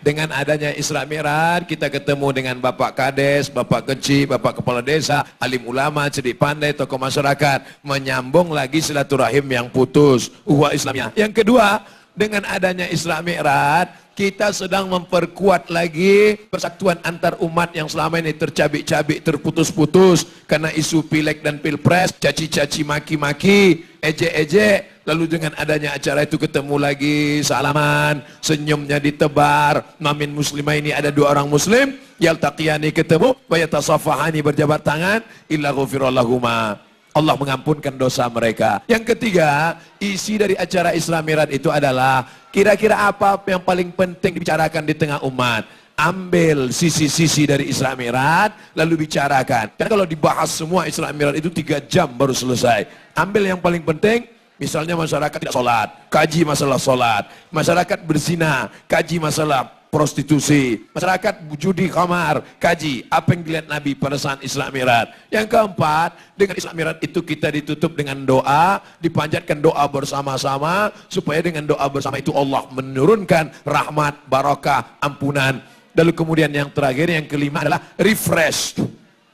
Dengan adanya Isra Mi'raj kita ketemu dengan Bapak Kades, Bapak Kecil, Bapak Kepala Desa, alim ulama, cerdik pandai, tokoh masyarakat. Menyambung lagi silaturahim yang putus, ukhuwah Islamnya. Yang kedua, dengan adanya Isra Mi'raj kita sedang memperkuat lagi persatuan antar umat yang selama ini tercabik-cabik, terputus-putus karena isu pileg dan pilpres, caci-caci, maki-maki, ejek-ejek. Lalu dengan adanya acara itu ketemu lagi, salaman, senyumnya ditebar. Mamin muslimah ini ada 2 orang muslim, yaltaqiyani ketemu, wa yatasafahani berjabat tangan, illa ghufirallahuma. Allah mengampunkan dosa mereka. Yang ketiga, isi dari acara Isra Mi'raj itu adalah kira-kira apa yang paling penting dibicarakan di tengah umat. Ambil sisi-sisi dari Isra Mi'raj lalu bicarakan. Karena kalau dibahas semua Isra Mi'raj itu 3 jam baru selesai. Ambil yang paling penting. Misalnya masyarakat tidak sholat, kaji masalah sholat. Masyarakat berzina, kaji masalah prostitusi. Masyarakat judi khamar, kaji apa yang dilihat Nabi pada saat Isra Mi'raj. Yang keempat, dengan Isra Mi'raj itu kita ditutup dengan doa, dipanjatkan doa bersama-sama, supaya dengan doa bersama itu Allah menurunkan rahmat, barakah, ampunan. Lalu kemudian yang terakhir, yang kelima adalah refresh.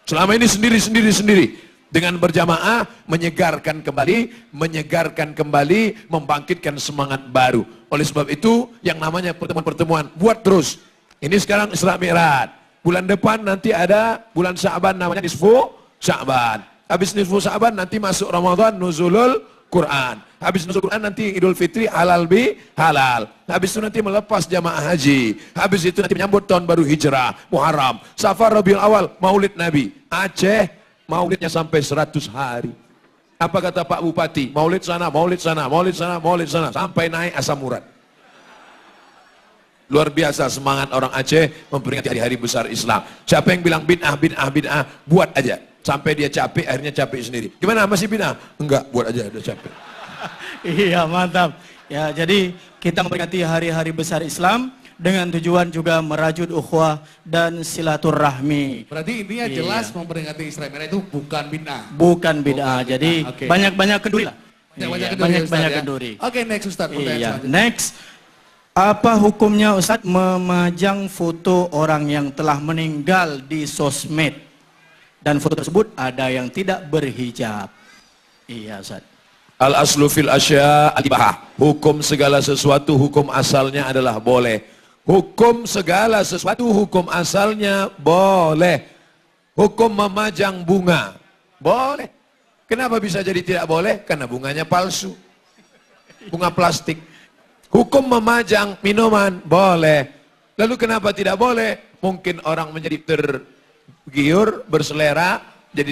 Selama ini sendiri. Dengan berjamaah menyegarkan kembali, membangkitkan semangat baru. Oleh sebab itu yang namanya pertemuan-pertemuan buat terus. Ini sekarang Isra Mi'raj. Bulan depan nanti ada bulan Sya'ban namanya nisfu Sya'ban. Habis nisfu Sya'ban nanti masuk Ramadan nuzulul Quran. Habis nuzul Quran nanti Idul Fitri halal halal. Habis itu nanti melepas jamaah haji. Habis itu nanti menyambut tahun baru Hijrah, Muharram, Safar, Rabiul Awal, Maulid Nabi. Aceh Maulidnya sampai 100 hari. Apa kata Pak Bupati? Maulid sana, maulid sana, maulid sana, maulid sana. Sampai naik asam urat. Luar biasa semangat orang Aceh memperingati hari-hari besar Islam. Siapa yang bilang bid'ah, bid'ah, bid'ah, buat aja. Sampai dia capek, akhirnya capek sendiri. Gimana, masih bid'ah? Enggak, buat aja, udah capek. Iya, mantap. Ya, jadi kita memperingati hari-hari besar Islam dengan tujuan juga merajut ukhuwah dan silaturahmi. Berarti intinya jelas memperingati Isra Mi'raj itu bukan bid'ah. Bukan bid'ah. Jadi Oke. banyak-banyak kenduri lah. Banyak-banyak Iya, kenduri, banyak-banyak Ustaz, ya. kenduri. Oke, next Ustaz. Pertanyaan Iya, selanjutnya. next. Apa hukumnya Ustadz memajang foto orang yang telah meninggal di sosmed? Dan foto tersebut ada yang tidak berhijab. Iya, Ustadz. Al-aslu fil asya al-ibahah. Hukum segala sesuatu, hukum asalnya adalah boleh. Hukum segala sesuatu, hukum asalnya boleh. Hukum memajang bunga, boleh. Kenapa bisa jadi tidak boleh? Karena bunganya palsu. Bunga plastik. Hukum memajang minuman, boleh. Lalu kenapa tidak boleh? Mungkin orang menjadi tergiur, berselera, jadi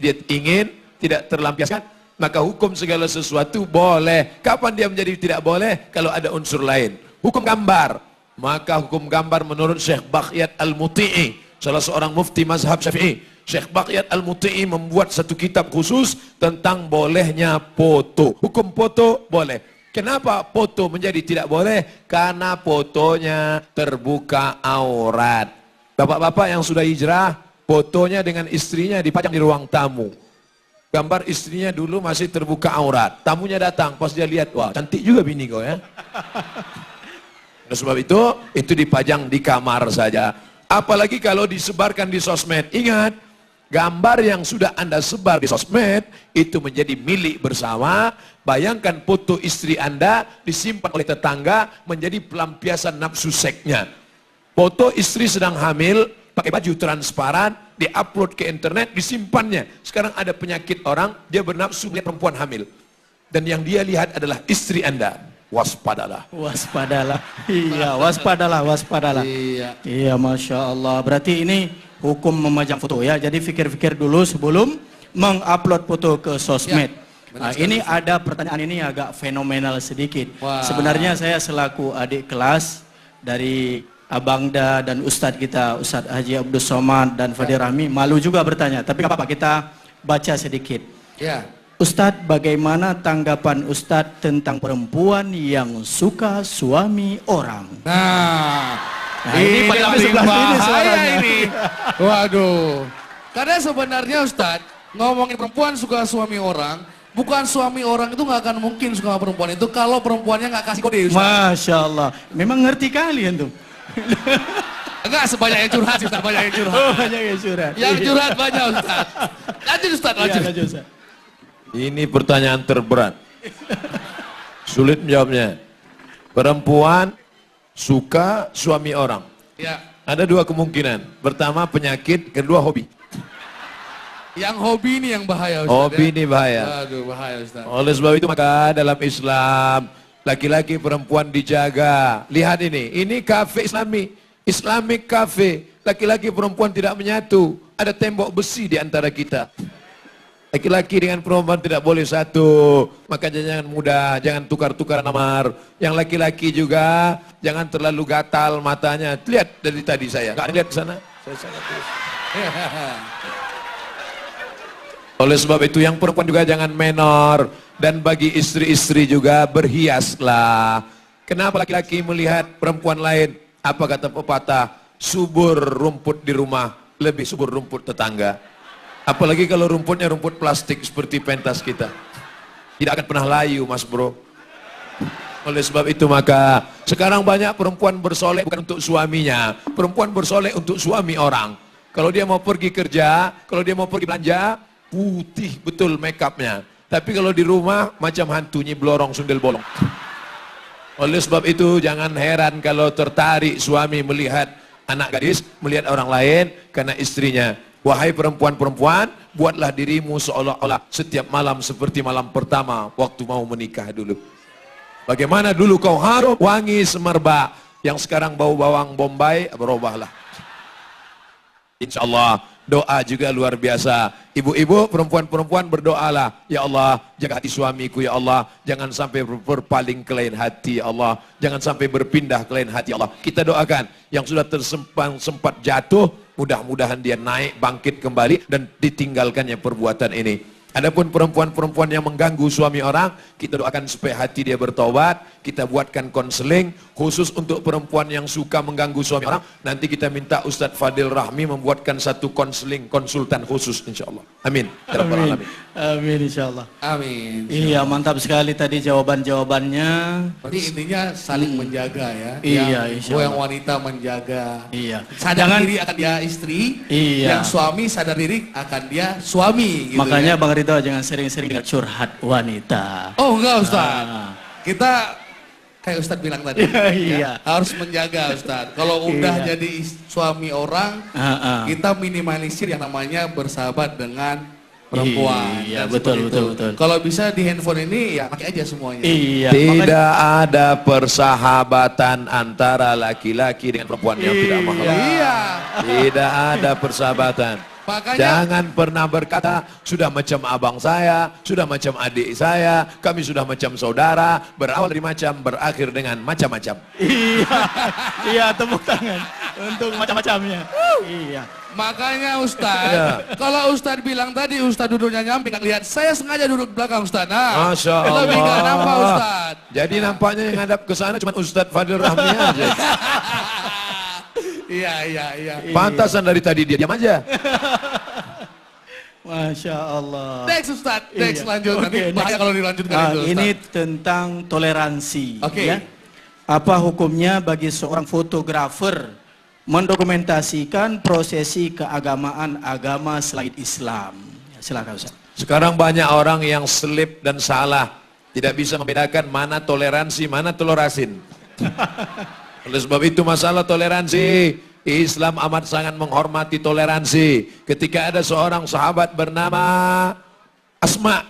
dia ingin, tidak terlampiaskan. Maka hukum segala sesuatu boleh. Kapan dia menjadi tidak boleh? Kalau ada unsur lain. Hukum gambar. Maka hukum gambar menurut Syekh Baqiyat Al-Muti'i, salah seorang mufti mazhab Syafi'i. Syekh Baqiyat Al-Muti'i membuat satu kitab khusus tentang bolehnya foto. Hukum foto boleh. Kenapa foto menjadi tidak boleh? Karena fotonya terbuka aurat. Bapak-bapak yang sudah hijrah, fotonya dengan istrinya dipajang di ruang tamu. Gambar istrinya dulu masih terbuka aurat. Tamunya datang, pas dia lihat, wah cantik juga bini kau ya. Oleh sebab itu dipajang di kamar saja. Apalagi kalau disebarkan di sosmed. Ingat, gambar yang sudah Anda sebar di sosmed, itu menjadi milik bersama. Bayangkan foto istri Anda disimpan oleh tetangga, menjadi pelampiasan nafsu seksnya. Foto istri sedang hamil, pakai baju transparan, diupload ke internet, disimpannya. Sekarang ada penyakit orang, dia bernafsu melihat perempuan hamil. Dan yang dia lihat adalah istri Anda. Waspadalah. Waspadalah. Iya, waspadalah, waspadalah. Iya. Iya, Masya Allah. Berarti ini hukum memajang foto ya. Jadi pikir-pikir dulu sebelum mengupload foto ke sosmed. Benar Nah, ini ada pertanyaan ini agak fenomenal sedikit. Wah. Sebenarnya saya selaku adik kelas dari Abangda dan Ustadz kita, Ustadz Haji Abdul Somad dan Fadil Rahmi, malu juga bertanya. Tapi apa-apa, kita baca sedikit. Ya. Ustadz, bagaimana tanggapan Ustadz tentang perempuan yang suka suami orang? Nah, ini ini paling paling sebelah sini bahaya suaranya. ini. Waduh. Karena sebenarnya Ustadz, ngomongin perempuan suka suami orang, bukan suami orang itu nggak akan mungkin suka sama perempuan itu kalau perempuannya nggak kasih kode, Ustadz. Masya Allah, memang ngerti kalian tuh. Enggak sebanyak yang curhat, Ustadz, banyak yang curhat. Oh, banyak yang curhat. Yang curhat banyak, Ustadz. Lanjut, Ustadz, Iya, lanjut. lanjut, Ustadz. Ini pertanyaan terberat. Sulit menjawabnya. Perempuan suka suami orang. Ya. Ada dua kemungkinan. Pertama penyakit, kedua hobi. Yang hobi ini yang bahaya, Ustadz. Hobi ya? ini bahaya. Aduh, bahaya, Ustadz. Oleh sebab itu maka dalam Islam laki-laki perempuan dijaga. Lihat ini kafe Islami, Islamic cafe. Laki-laki perempuan tidak menyatu. Ada tembok besi di antara kita. Laki-laki dengan perempuan tidak boleh satu. Makanya jangan mudah, jangan tukar-tukar nomor. Yang laki-laki juga jangan terlalu gatal matanya. Lihat dari tadi saya, nggak lihat ke sana. Saya sangat terus. Oleh sebab itu yang perempuan juga jangan menor. Dan bagi istri-istri juga berhiaslah. Kenapa laki-laki melihat perempuan lain? Apa kata pepatah? Subur rumput di rumah, lebih subur rumput tetangga. Apalagi kalau rumputnya rumput plastik seperti pentas kita. Tidak akan pernah layu, mas bro. Oleh sebab itu maka sekarang banyak perempuan bersolek bukan untuk suaminya. Perempuan bersolek untuk suami orang. Kalau dia mau pergi kerja, kalau dia mau pergi belanja, putih betul make upnya. Tapi kalau di rumah macam hantunya blorong sundel bolong. Oleh sebab itu jangan heran kalau tertarik suami melihat anak gadis, melihat orang lain karena istrinya. Wahai perempuan-perempuan, buatlah dirimu seolah-olah setiap malam seperti malam pertama waktu mau menikah dulu. Bagaimana dulu kau harum wangi semerbak, yang sekarang bau bawang bombay, berubahlah. Insya Allah Doa juga luar biasa. Ibu-ibu, perempuan-perempuan berdoalah. Ya Allah, jaga hati suamiku ya Allah. Jangan sampai berpaling ke lain hati ya Allah. Jangan sampai berpindah ke lain hati ya Allah. Kita doakan yang sudah sempat jatuh, mudah-mudahan dia naik, bangkit kembali dan ditinggalkannya perbuatan ini. Adapun perempuan-perempuan yang mengganggu suami orang, kita doakan supaya hati dia bertobat. Kita buatkan konseling khusus untuk perempuan yang suka mengganggu suami orang. Nanti kita minta Ustadz Fadil Rahmi membuatkan satu konseling, konsultan khusus insyaAllah. Amin. Amin. Amin insyaAllah. Amin. Iya, mantap sekali tadi jawaban-jawabannya. Berarti intinya saling menjaga ya. Iya, Yang yang wanita menjaga. Iya. Sadar diri akan dia istri. Iya. Yang suami sadar diri akan dia suami. Gitu Makanya ya. Bang Ridho jangan sering-sering curhat wanita. Oh enggak Ustaz. Kita kayak Ustadz bilang tadi. Iya. Harus menjaga Ustadz. Kalau udah jadi suami orang, kita minimalisir yang namanya bersahabat dengan perempuan. Iya, Dan betul, seperti betul, itu. betul. Kalau bisa di handphone ini ya pakai aja semuanya. Iya. Tidak ada persahabatan antara laki-laki dengan perempuan yang tidak mahram. Iya. Tidak ada persahabatan. Makanya Jangan pernah berkata, sudah macam abang saya, sudah macam adik saya, kami sudah macam saudara, berawal dari macam, berakhir dengan macam-macam. Iya. Iya, tepuk tangan untuk macam-macamnya. Iya. makanya Ustadz, kalau Ustadz bilang tadi Ustadz duduknya nyamping, lihat saya sengaja duduk di belakang Ustadz. Nah, Masya lebih nggak Allah. nampak Ustadz. Jadi nampaknya yang hadap ke sana cuma Ustadz Fadil Rahmi aja. Iya. Pantasan dari tadi dia diam aja. Masya Allah. Next Ustadz, next Iya. lanjut. Nanti Oke, bahaya next. kalau dilanjutkan Nah, itu Ustadz. ini tentang toleransi. Oke. Ya. Apa hukumnya bagi seorang fotografer mendokumentasikan prosesi keagamaan agama selain Islam? Ya, silakan Ustaz. Sekarang banyak orang yang selip dan salah. Tidak bisa membedakan mana toleransi, mana telurasin. Oleh sebab itu masalah toleransi. Islam amat sangat menghormati toleransi. Ketika ada seorang sahabat bernama Asma.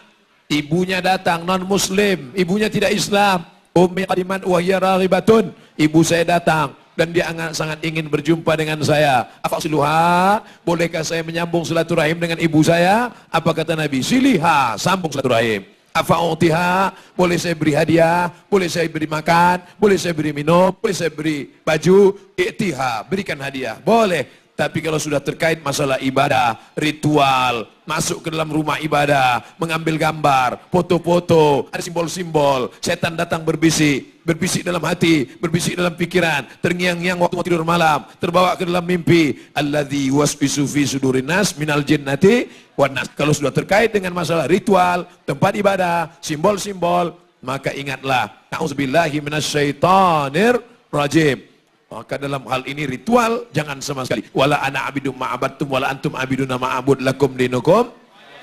Ibunya datang non-muslim. Ibunya tidak Islam. Ummi qadiman wahya raghibatun. Ibu saya datang. Dan dia sangat ingin berjumpa dengan saya. Afasiluha, bolehkah saya menyambung silaturahim dengan ibu saya? Apa kata Nabi? Siliha, sambung silaturahim. Afa'utiha, boleh saya beri hadiah, boleh saya beri makan, boleh saya beri minum, boleh saya beri baju, i'tiha, berikan hadiah, boleh. Tapi kalau sudah terkait masalah ibadah, ritual, masuk ke dalam rumah ibadah, mengambil gambar, foto-foto, ada simbol-simbol, setan datang berbisik dalam hati, berbisik dalam pikiran, terngiang-ngiang waktu mau tidur malam, terbawa ke dalam mimpi. Alladzi waswisu fi sudurin nas minal jinnati wan nas. Kalau sudah terkait dengan masalah ritual, tempat ibadah, simbol-simbol, maka ingatlah, na'udzubillahi minasyaitonir rajim. Maka dalam hal ini ritual jangan sama sekali. Wala ana abidum ma'abattum wala antum abiduna ma'abud lakum dinukum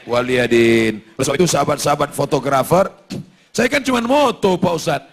waliyadin. Sebab itu sahabat-sahabat fotografer, saya kan cuma moto Pak Ustadz.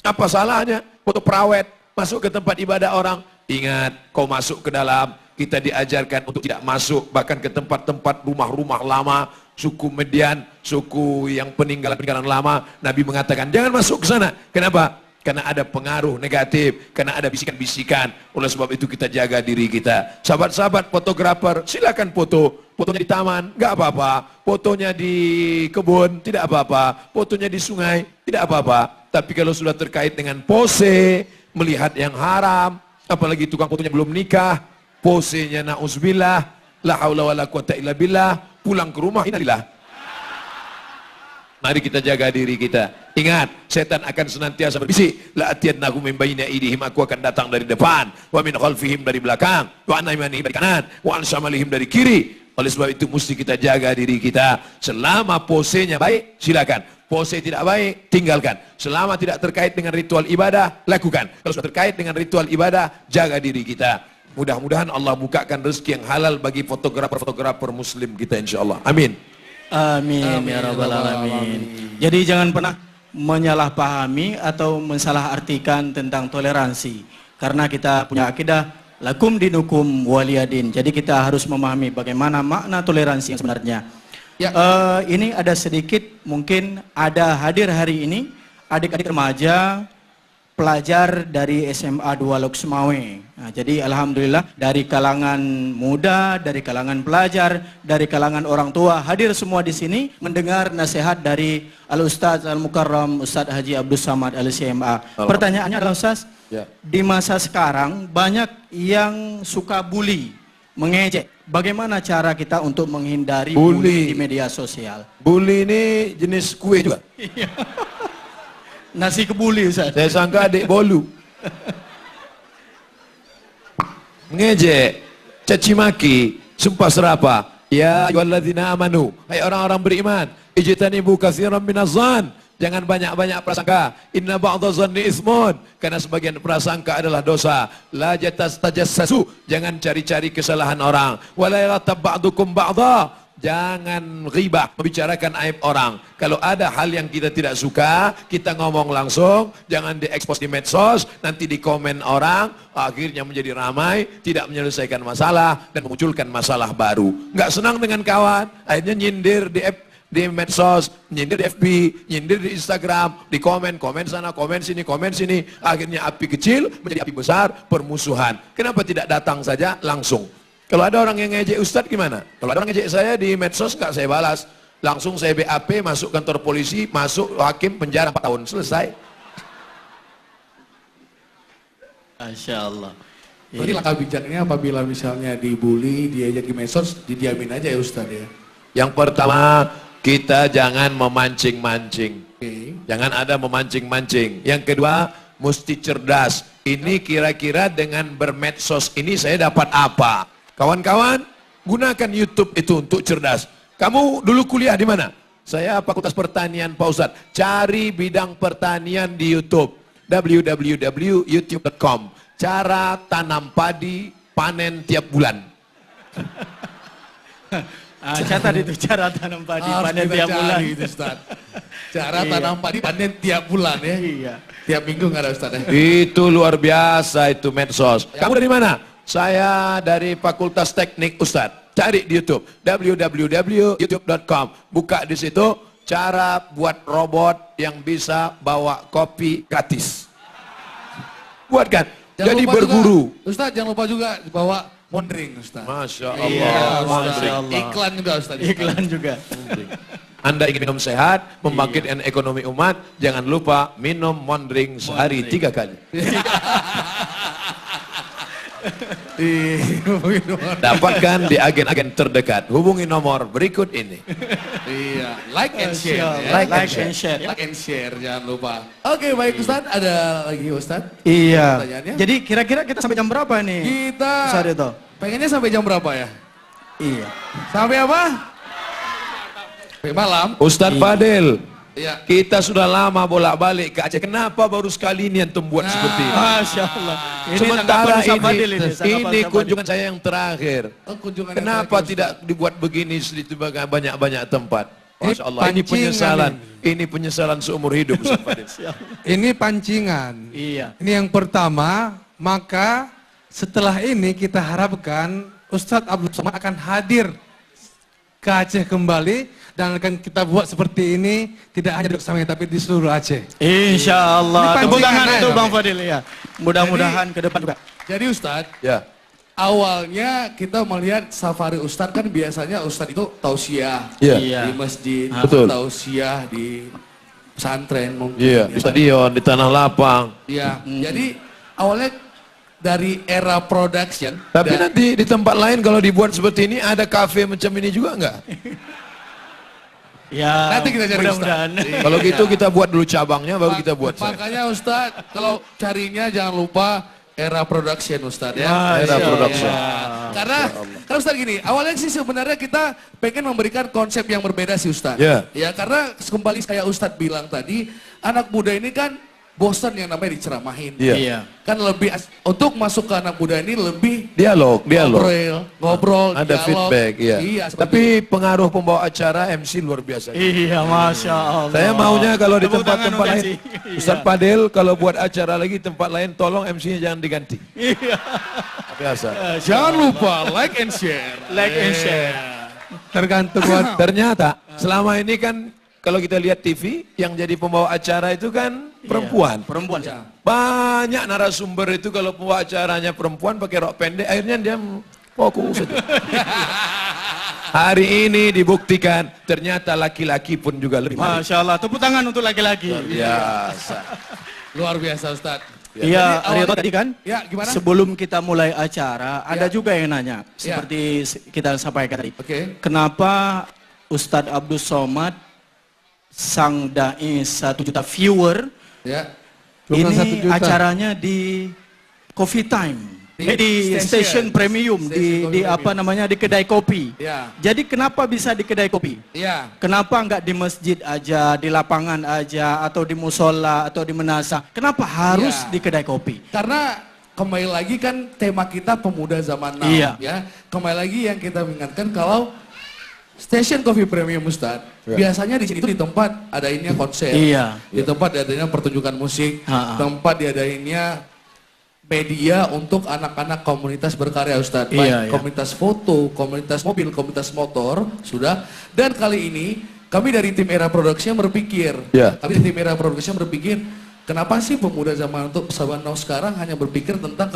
Apa salahnya foto perawet masuk ke tempat ibadah orang? Ingat, kau masuk ke dalam, kita diajarkan untuk tidak masuk bahkan ke tempat-tempat rumah-rumah lama, suku Median, suku yang peninggalan-peninggalan lama. Nabi mengatakan jangan masuk ke sana. Kenapa? Karena ada pengaruh negatif, karena ada bisikan-bisikan. Oleh sebab itu kita jaga diri kita. Sahabat-sahabat fotografer, silakan foto. Fotonya di taman, nggak apa-apa. Fotonya di kebun, tidak apa-apa. Fotonya di sungai, tidak apa-apa. Tapi kalau sudah terkait dengan pose, melihat yang haram, apalagi tukang fotonya belum nikah, posenya na'uzubillah, la haula wala quwata illa billah, pulang ke rumah, innalillah. Mari kita jaga diri kita. Ingat, setan akan senantiasa berbisik. La atiyannahum min bayni aydihim, aku akan datang dari depan, wa min khalfihim dari belakang, wa an aymanihim dari kanan, wa an shamalihim dari kiri. Oleh sebab itu mesti kita jaga diri kita. Selama posenya baik, silakan. Pose tidak baik, tinggalkan. Selama tidak terkait dengan ritual ibadah, lakukan. Kalau sudah terkait dengan ritual ibadah, jaga diri kita. Mudah-mudahan Allah bukakan rezeki yang halal bagi fotografer-fotografer muslim kita insyaallah. Amin. Amin, ya rabbal alamin. Jadi jangan pernah menyalahpahami atau mensalahartikan tentang toleransi. Karena kita punya akidah lakum dinukum waliyadin. Jadi kita harus memahami bagaimana makna toleransi yang sebenarnya. Ya. Ini ada sedikit, mungkin ada hadir hari ini adik-adik remaja pelajar dari SMA 2 Lok Semawe. Nah, jadi alhamdulillah dari kalangan muda, dari kalangan pelajar, dari kalangan orang tua hadir semua di sini mendengar nasihat dari Al-Ustaz Al-Mukarram Ustaz Haji Abdus Samad LCMA. Pertanyaannya adalah Ustaz, di masa sekarang banyak yang suka bully, mengejek. Bagaimana cara kita untuk menghindari bully di media sosial? Bully ini jenis kue juga. Nasi kebuli Ustaz. Saya sangka adik bolu. Mengejek, caci maki, sumpah serapa. Ya ayyuhalladzina amanu, hai orang-orang beriman, ijtanibu katsiran minaz-zan. Jangan banyak-banyak prasangka. Inna ba'dha zanni ismun, karena sebagian prasangka adalah dosa. La tajassasu, jangan cari-cari kesalahan orang. Wala yaghtab ba'dukum ba'dha. Jangan ghibah, membicarakan aib orang. Kalau ada hal yang kita tidak suka, kita ngomong langsung, jangan diekspos di medsos, nanti di komen orang, akhirnya menjadi ramai, tidak menyelesaikan masalah, dan memunculkan masalah baru. Nggak senang dengan kawan, akhirnya nyindir di medsos, nyindir di FB, nyindir di Instagram, di komen sana, komen sini, akhirnya api kecil menjadi api besar, permusuhan. Kenapa tidak datang saja langsung? Kalau ada orang yang ngejek Ustadz gimana? Kalau ada orang ngejek saya di medsos nggak saya balas, langsung saya BAP, masuk kantor polisi, masuk hakim, penjara 4 tahun, selesai. Masya Allah. Jadi langkah bijaknya apabila misalnya dibully, diajak di medsos, didiamin aja ya Ustadz ya. Yang pertama, kita jangan memancing-mancing. Jangan ada memancing-mancing. Yang kedua, mesti cerdas. Ini kira-kira dengan bermedsos ini saya dapat apa? Kawan-kawan, gunakan YouTube itu untuk cerdas. Kamu dulu kuliah di mana? Saya Fakultas Pertanian Pak Ustadz. Cari bidang pertanian di YouTube. www.youtube.com. Cara tanam padi panen tiap bulan. Catat itu cara tanam padi panen tiap bulan. Itu, Ustaz. Cara tanam padi panen tiap bulan ya. Iya. Tiap minggu nggak ada Ustaz ya. Itu luar biasa itu medsos. Kamu dari mana? Saya dari Fakultas Teknik Ustadz. Cari di YouTube. www.youtube.com. Buka di situ cara buat robot yang bisa bawa kopi gratis. Buat kan? Jadi berburu. Juga, Ustaz jangan lupa juga bawa mondring Ustaz. Masya Allah. Iya, Masya Allah. Iklan juga Ustaz. Iklan juga. Anda ingin minum sehat, membangkitkan ekonomi umat, jangan lupa minum mondring sehari 3 kali. Dapatkan di agen-agen terdekat. Hubungi nomor berikut ini. Iya, like and share. Ya. Like and share. Like and share, jangan lupa. Oke, baik Ustaz, ada lagi Ustaz? Iya. Pertanyaannya? Jadi kira-kira kita sampai jam berapa nih? Kita Ustaz itu. pengennya sampai jam berapa ya? Iya. Sampai apa? Sampai malam. Ustadz Fadil, Iya. kita sudah lama bolak-balik ke Aceh. Kenapa baru sekali ini antum buat seperti ini? Masya Allah. Ini Sementara tanggapan Ustaz Fadil ini tanggapan Ustaz kunjungan saya yang terakhir. Oh, kunjungan yang Kenapa terakhir, tidak dibuat begini di banyak-banyak tempat? Ini Masya Allah, ini pancingan penyesalan. Ini penyesalan seumur hidup. Ustaz Fadil. Ini pancingan. Iya. Ini yang pertama, maka setelah ini kita harapkan Ustadz Abdul Somad akan hadir ke Aceh kembali dan akan kita buat seperti ini tidak hanya di Lok tapi di seluruh Aceh. Insya Allah. Ini Tepuk tangan pancingan itu aja. Bang Fadil ya. Mudah-mudahan ke depan juga. Jadi Ustadz, Ya. awalnya kita melihat safari Ustadz kan biasanya Ustadz itu tausiah Iya. di masjid, Betul. tausiah di pesantren mungkin. Iya, di stadion, di tanah lapang. Iya, jadi awalnya dari era production. Tapi dan- nanti di tempat lain kalau dibuat seperti ini ada kafe macam ini juga enggak? Ya. Nanti kita cari mudah-mudahan. Ustaz. Kalau gitu kita buat dulu cabangnya baru kita buat. Makanya Ustadz, kalau carinya jangan lupa era production Ustadz ya. Masya Era production. Ya. Karena Ustadz gini, awalnya sih sebenarnya kita pengen memberikan konsep yang berbeda sih Ustadz. Ya. Ya karena kembali kayak Ustadz bilang tadi, anak muda ini kan bosan yang namanya diceramahin. Iya. Kan lebih untuk masuk ke anak muda ini lebih Dialog. ngobrol, Ada dialog. feedback, iya. Iya, seperti Tapi pengaruh pembawa acara MC luar biasa. Iya, Masya Allah. Saya maunya kalau di Tepuk tempat-tempat tangan lain, untuk MC. Ustaz Fadil kalau buat acara lagi tempat lain tolong MC-nya jangan diganti. Iya. Biasa. Jangan lupa like and share. Like and share. Tergantung buat Ternyata selama ini kan kalau kita lihat TV, yang jadi pembawa acara itu kan perempuan. Perempuan. Banyak narasumber itu kalau pembawa acaranya perempuan pakai rok pendek, akhirnya dia fokus saja. Hari ini dibuktikan ternyata laki-laki pun juga lebih menarik. Masya Allah, tepuk tangan untuk laki-laki. Biasa. Luar biasa Ustaz. Iya, Aryo tadi kan, Ya, gimana? sebelum kita mulai acara, ada Ya. juga yang nanya, Ya. seperti kita sampaikan tadi. Oke. Kenapa Ustadz Abdul Somad, sang da'i 1 juta viewer, Ya. Bukan 1 ini juta. acaranya di Coffee Time, Di di station. station premium, Station di Coffee apa Premium. namanya, di kedai kopi. Ya. Jadi kenapa bisa di kedai kopi? Ya. Kenapa nggak di masjid aja, di lapangan aja, atau di musola, atau di menasa? Kenapa harus Ya. di kedai kopi? Karena kembali lagi kan tema kita pemuda zaman now. Iya. Ya. Kembali lagi yang kita ingatkan kalau Station Coffee Premium Ustaz, Ya. biasanya di sini itu di tempat adainnya konser. Iya. Di tempat diadainnya pertunjukan musik, Ha-ha. tempat diadainnya media untuk anak-anak komunitas berkarya Ustadz. Iya, Baik iya. komunitas foto, komunitas mobil, komunitas motor, sudah. Dan kali ini kami dari tim Era Production berpikir, Iya. kami dari tim Era Production berpikir, kenapa sih pemuda zaman untuk zaman now sekarang hanya berpikir tentang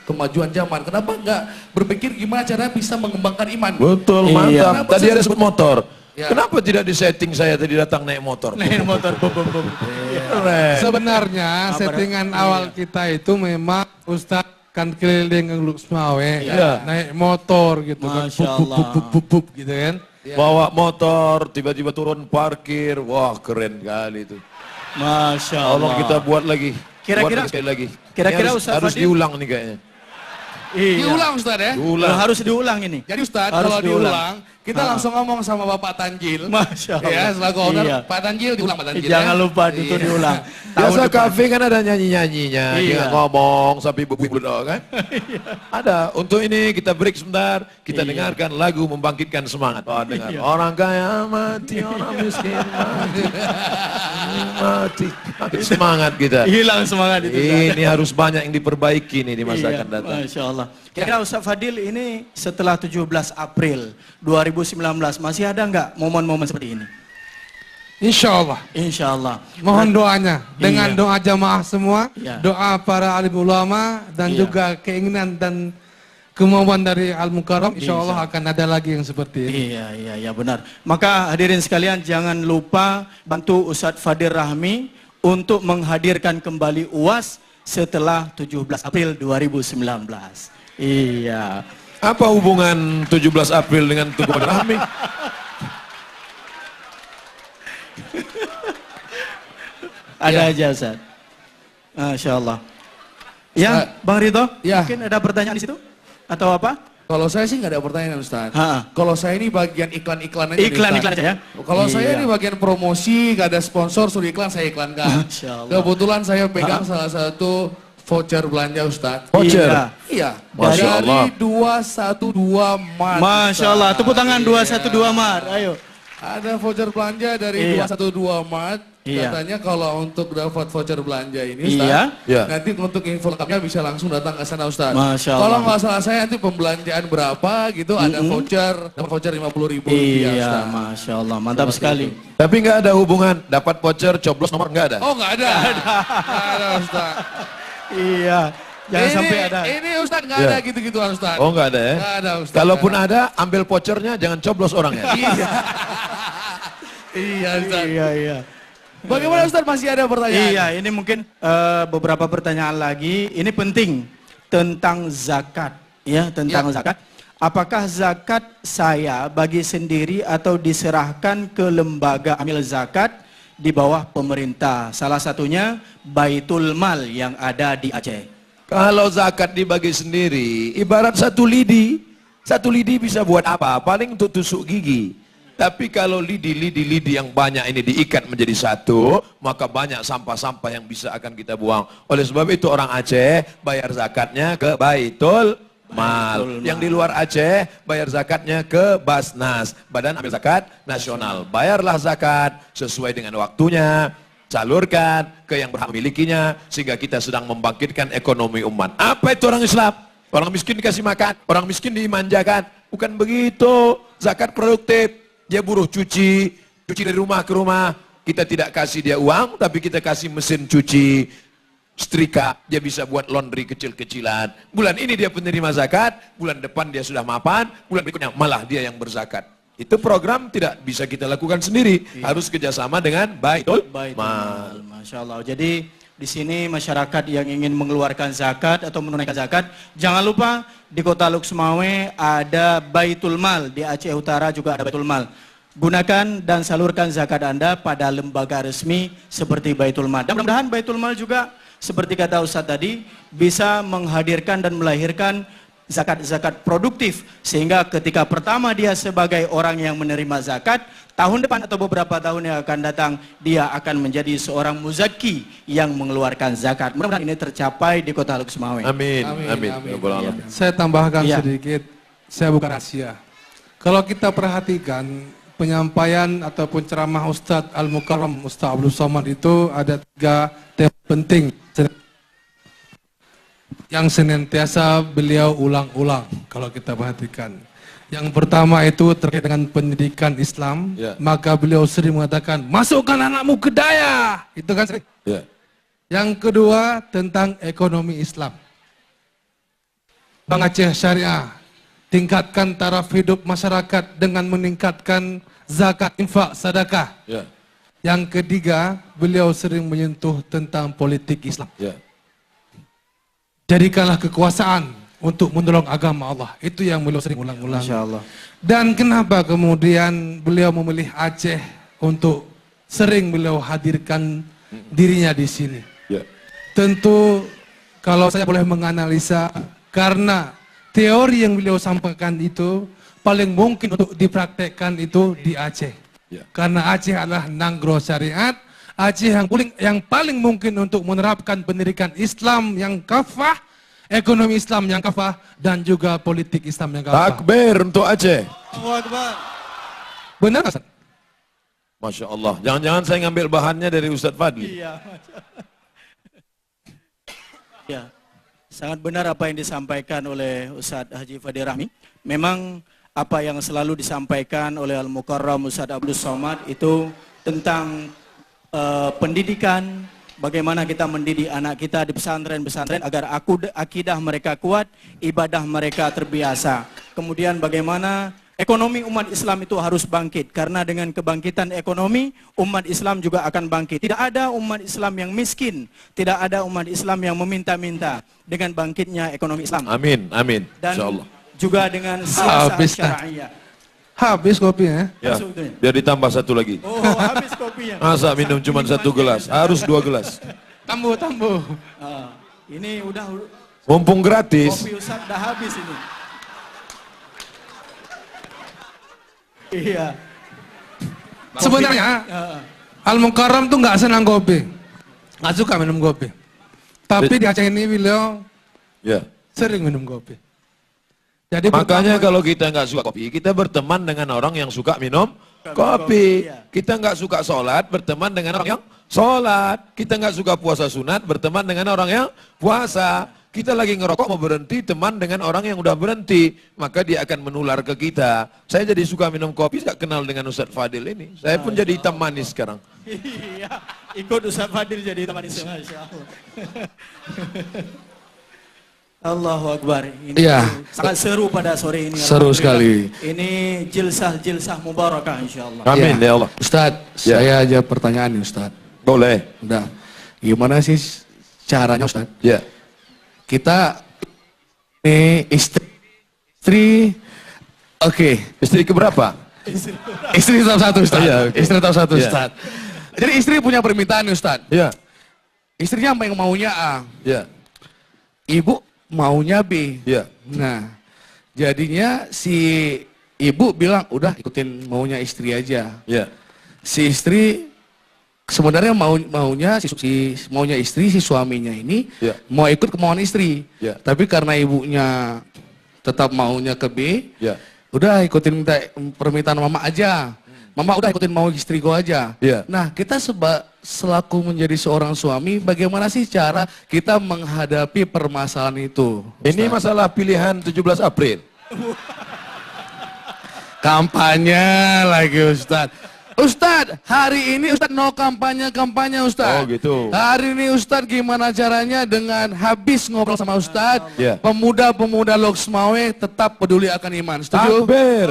kemajuan zaman? Kenapa nggak berpikir gimana cara bisa mengembangkan iman? Betul, Iya. mantap. Tadi ada sebut motor. Ya. Kenapa tidak disetting saya tadi datang naik motor? Naik motor, bum. Keren. Sebenarnya Apa, settingan awal kita itu memang Ustadz kan keliling ke Luxmawe, Iya. naik motor gitu kan, Masya Allah. pup, gitu kan. Bawa motor, tiba-tiba turun parkir. Wah, keren kali itu. Masya Allah. Tolong kita buat lagi. Kira-kira- Buat lagi sekali lagi. kira-kira Ini harus, Ustaz harus Fadil- diulang nih kayaknya. Iya. Diulang Ustadz ya? Diulang. Harus diulang ini. Jadi Ustadz Harus kalau diulang. diulang, kita Ha. langsung ngomong sama Bapak Tanjil. Masya Allah. Ya, selaku owner, Iya. Pak Tanjil diulang Pak Tanjil. Jangan ya. lupa itu Iya. diulang. Biasa Tahun depan. kafe kan ada nyanyi-nyanyinya, Iya. dia ngomong sampai bubuk kan? Ada. Untuk ini kita break sebentar, kita Iya. dengarkan lagu membangkitkan semangat. Oh, dengar. Orang kaya mati, orang miskin mati. Mati. Makin semangat kita. Hilang semangat itu. Ini harus banyak yang diperbaiki nih di masa Iya, akan datang. Masya Allah. Kira Ustaz Fadil ini setelah 17 April 2019 masih ada nggak momen-momen seperti ini? Insya Allah. Insya Allah. Mohon doanya dengan Iya. doa jamaah semua, Iya. doa para alim ulama dan Iya. juga keinginan dan kemauan dari Al Mukarram, insya Allah Insya akan ada lagi yang seperti ini. Iya benar. Maka hadirin sekalian jangan lupa bantu Ustadz Fadir Rahmi untuk menghadirkan kembali UAS setelah 17 April 2019. Iya. Apa hubungan 17 April dengan Tugu Rahmi? Ada Ya. aja Ustadz. Masya Allah. Ya, Bang Rito, Ya. mungkin ada pertanyaan di situ? Atau apa? Kalau saya sih nggak ada pertanyaan Ustaz. Ha. Kalau saya ini bagian iklan-iklan aja. nih, Iklan-iklan Ustaz. aja ya? Kalau saya Iya. ini bagian promosi, nggak ada sponsor, suruh iklan saya iklankan. Masya Allah. Kebetulan saya pegang salah satu voucher belanja Ustaz. Voucher. Iya. Iya, Masya dari Allah. 212 Maret. Masya Allah, Ustaz. tepuk tangan Iya. 212 Maret, ayo. Ada voucher belanja dari Iya. 212 Maret. Iya. Katanya kalau untuk dapat voucher belanja ini Ustaz, Iya. Iya. nanti untuk info lengkapnya bisa langsung datang ke sana Ustaz. Masya Allah. Kalau nggak salah saya nanti pembelanjaan berapa gitu ada voucher, dapat voucher 50.000 Iya, Ustaz. Masya Allah, mantap sekali. Tapi nggak ada hubungan dapat voucher coblos nomor nggak ada. Oh nggak ada. Nggak ada Ustaz. Iya, jangan Ini- sampai ada. Ini Ustaz nggak Iya. ada gitu-gituan Ustaz. Oh nggak ada ya? Nggak ada Ustaz. Kalaupun Nggak ada, ambil vouchernya jangan coblos orangnya. Iya. Iya Ustaz. Iya. Bagaimana Ustaz masih ada pertanyaan? Iya, ini mungkin beberapa pertanyaan lagi. Ini penting tentang zakat, ya tentang Ya. zakat. Apakah zakat saya bagi sendiri atau diserahkan ke lembaga amil zakat di bawah pemerintah? Salah satunya Baitul Mal yang ada di Aceh. Kalau zakat dibagi sendiri, ibarat satu lidi. Satu lidi bisa buat apa? Paling untuk tusuk gigi. Tapi kalau lidi yang banyak ini diikat menjadi satu, maka banyak sampah-sampah yang bisa akan kita buang. Oleh sebab itu orang Aceh bayar zakatnya ke Baitul Mal. Yang di luar Aceh bayar zakatnya ke Basnas, Badan Amil Zakat Nasional. Bayarlah zakat sesuai dengan waktunya, salurkan ke yang berhak memilikinya, sehingga kita sedang membangkitkan ekonomi umat. Apa itu orang Islam? Orang miskin dikasih makan, orang miskin dimanjakan. Bukan begitu. Zakat produktif. Dia buruh cuci, cuci dari rumah ke rumah, kita tidak kasih dia uang, tapi kita kasih mesin cuci, setrika, dia bisa buat laundry kecil-kecilan. Bulan ini dia penerima zakat, bulan depan dia sudah mapan, bulan berikutnya malah dia yang berzakat. Itu program tidak bisa kita lakukan sendiri, harus kerjasama dengan Baitul Mal. Masya Allah. Jadi di sini masyarakat yang ingin mengeluarkan zakat atau menunaikan zakat, jangan lupa di Kota Luxmawe ada Baitul Mal, di Aceh Utara juga ada Baitul Mal. Gunakan dan salurkan zakat Anda pada lembaga resmi seperti Baitul Mal. Dan mudah-mudahan Baitul Mal juga seperti kata Ustadz tadi bisa menghadirkan dan melahirkan zakat-zakat produktif, sehingga ketika pertama dia sebagai orang yang menerima zakat, tahun depan atau beberapa tahun yang akan datang dia akan menjadi seorang muzaki yang mengeluarkan zakat. Mudah-mudahan ini tercapai di Kota Luxmawe. Amin. Amin. Ya. Saya tambahkan Ya. sedikit, saya bukan rahasia. Kalau kita perhatikan penyampaian ataupun ceramah Ustadz Al-Mukarram, Ustadz Abdul Somad itu ada 3 tema penting yang senantiasa beliau ulang-ulang kalau kita perhatikan. Yang pertama itu terkait dengan pendidikan Islam, Ya. maka beliau sering mengatakan, masukkan anakmu ke daya. Itu kan sering. Ya. Yang kedua tentang ekonomi Islam. Bank Aceh Syariah, tingkatkan taraf hidup masyarakat dengan meningkatkan zakat, infak, sedekah. Ya. Yang ketiga, beliau sering menyentuh tentang politik Islam. Ya. Jadikanlah kekuasaan untuk menolong agama Allah. Itu yang beliau sering ulang-ulang. Masya Allah. Dan kenapa kemudian beliau memilih Aceh untuk sering beliau hadirkan dirinya di sini? Ya. Tentu kalau saya boleh menganalisa, karena teori yang beliau sampaikan itu paling mungkin untuk dipraktekkan itu di Aceh. Ya. Karena Aceh adalah nanggro syariat, Aceh yang paling mungkin untuk menerapkan pendidikan Islam yang kafah, ekonomi Islam yang kafah, dan juga politik Islam yang kafah. Takbir untuk Aceh. Allahu Akbar. Benar, Ustaz? Masya Allah. Jangan-jangan saya ngambil bahannya dari Ustadz Fadli. Iya. Ya, sangat benar apa yang disampaikan oleh Ustadz Haji Fadil Rahmi. Memang apa yang selalu disampaikan oleh Al-Mukarram Ustadz Abdul Somad itu tentang pendidikan, bagaimana kita mendidik anak kita di pesantren-pesantren agar akidah mereka kuat, ibadah mereka terbiasa. Kemudian bagaimana ekonomi umat Islam itu harus bangkit, karena dengan kebangkitan ekonomi, umat Islam juga akan bangkit. Tidak ada umat Islam yang miskin, tidak ada umat Islam yang meminta-minta dengan bangkitnya ekonomi Islam. Amin, amin. Dan Insya Allah. juga dengan siasat Habis, syar'iyah. Habis kopinya. Ya, Maksudnya? biar ditambah 1 lagi. Oh, habis kopinya. Masa minum cuma 1 gelas, harus 2 gelas. Tambuh. Ini udah Mumpung gratis. kopi Ustadz udah habis ini. Iya. Sebenarnya Al-Mukarram tuh nggak senang kopi, nggak suka minum kopi. Tapi di Aceh ini beliau Ya. sering minum kopi. Jadi Makanya pertama- kalau kita nggak suka kopi, kita berteman dengan orang yang suka minum kopi. Iya. Kita nggak suka sholat, berteman dengan orang yang sholat. Kita nggak suka puasa sunat, berteman dengan orang yang puasa. Kita lagi ngerokok mau berhenti, teman dengan orang yang udah berhenti. Maka dia akan menular ke kita. Saya jadi suka minum kopi, nggak kenal dengan Ustadz Fadil ini. Saya pun jadi hitam manis sekarang. Iya, ikut Ustadz Fadil jadi teman Islam. Masya Allah. Allahu Akbar. Ini Iya. sangat seru pada sore ini. Seru sekali. Ini jilsah mubarakah insyaAllah. Amin ya Allah. Ustadz, Ya. saya aja pertanyaan nih Ustadz. Boleh. Udah. Gimana sih caranya Ustadz? Ya. Kita ini istri oke. Istri keberapa? Istri tetap satu Ustadz. Iya, oke. Istri tetap satu Iya. Ustadz. Jadi istri punya permintaan nih Ustadz. Ya. Istrinya apa yang maunya A, Ya. ibu maunya B. Ya. Nah, jadinya si ibu bilang udah ikutin maunya istri aja. Ya. Si istri sebenarnya maunya maunya istri, si suaminya ini Ya. mau ikut kemauan istri. Ya. Tapi karena ibunya tetap maunya ke B, Ya. udah ikutin permintaan mama aja. Mama udah ikutin mau istriku aja. Ya. Nah, kita selaku menjadi seorang suami, bagaimana sih cara kita menghadapi permasalahan itu? Ini masalah pilihan 17 April. Kampanye lagi Ustadz. Ustadz, hari ini Ustadz no kampanye-kampanye Ustadz. Oh gitu. Hari ini Ustadz gimana caranya dengan habis ngobrol sama Ustadz, Ya. pemuda-pemuda Loksmawe tetap peduli akan iman. Setuju? Takbir.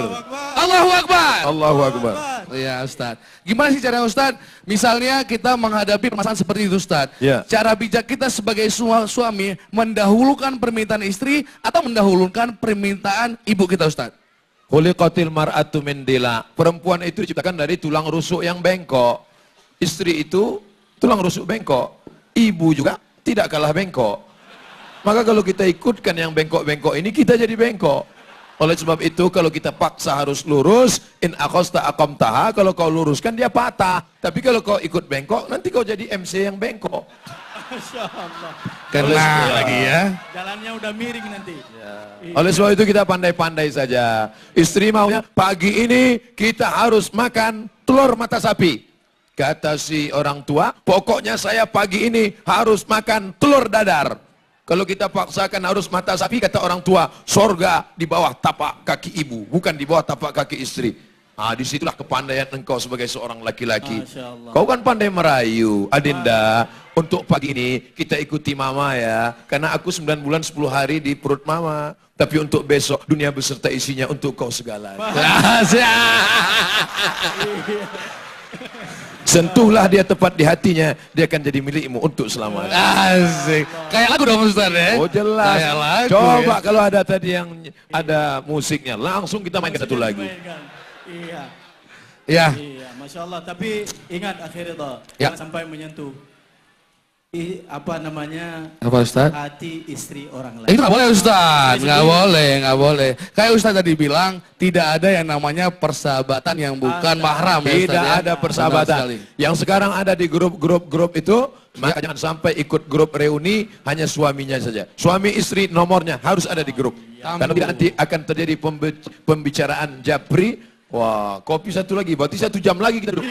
Allahu Akbar. Allahu Akbar. Iya Ustadz. Gimana sih caranya Ustadz? Misalnya kita menghadapi permasalahan seperti itu Ustadz. Ya. Cara bijak kita sebagai suami mendahulukan permintaan istri atau mendahulukan permintaan ibu kita Ustadz? Khuliqatil mar'atu min dila. Perempuan itu diciptakan dari tulang rusuk yang bengkok. Istri itu tulang rusuk bengkok. Ibu juga tidak kalah bengkok. Maka kalau kita ikutkan yang bengkok-bengkok ini, kita jadi bengkok. Oleh sebab itu kalau kita paksa harus lurus, in akhasta aqamtaha, kalau kau luruskan dia patah. Tapi kalau kau ikut bengkok, nanti kau jadi MC yang bengkok. Masya Allah. Kena lagi ya. Jalannya udah miring nanti. Oleh sebab itu kita pandai-pandai saja. Istri maunya pagi ini kita harus makan telur mata sapi. Kata si orang tua, pokoknya saya pagi ini harus makan telur dadar. Kalau kita paksakan harus mata sapi, kata orang tua, sorga di bawah tapak kaki ibu, bukan di bawah tapak kaki istri. Ah, disitulah kepandaian engkau sebagai seorang laki-laki. Masya Allah. Kau kan pandai merayu, Adinda. Untuk pagi ini kita ikuti mama ya, karena aku 9 bulan 10 hari di perut mama. Tapi untuk besok dunia beserta isinya untuk kau segala. Sentuhlah dia tepat di hatinya, dia akan jadi milikmu untuk selamanya. Asik. Kayak lagu dong Ustaz ya. Oh jelas. Kayak lagu, Coba ya. kalau ada tadi yang ada musiknya, langsung kita mainkan satu lagu. Iya. Ya. Iya, Masya Allah. Tapi ingat akhirnya toh, Ya. jangan sampai menyentuh Apa Ustaz? hati istri orang lain. Itu nggak boleh Ustaz, nggak boleh, nggak boleh. Kayak Ustaz tadi bilang, tidak ada yang namanya persahabatan yang bukan mahram ya Ustaz, Tidak ya? ada Benar persahabatan. sekali. Yang sekarang ada di grup-grup itu, maka jangan sampai ikut grup reuni hanya suaminya saja. Suami istri nomornya harus ada di grup. Karena tidak nanti akan terjadi pembicaraan japri. Wah, kopi satu lagi, berarti 1 jam lagi kita duduk.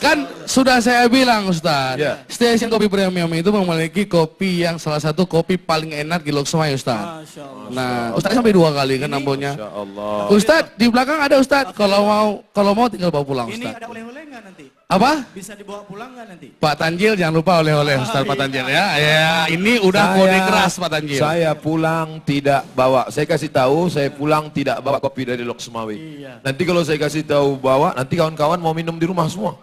Kan sudah saya bilang Ustaz, Ya. Station Kopi Premium itu memiliki kopi yang salah satu kopi paling enak di Loksmawe Ustaz. Masya Allah. Nah, Ustaz sampai 2 kali kan namanya. Masya Allah. Ustaz, di belakang ada Ustaz, kalau mau tinggal bawa pulang Ini Ustaz. ada oleh-oleh nggak nanti? Apa? Bisa dibawa pulang nggak nanti? Pak Tanjil jangan lupa oleh-oleh Ustaz Pak Tanjil ya. Ya, ini udah kode keras Pak Tanjil. Saya pulang tidak bawa. Saya kasih tahu, saya pulang tidak bawa kopi dari Loksmawe. Iya. Nanti kalau saya kasih tahu bawa, nanti kawan-kawan mau minum di rumah semua.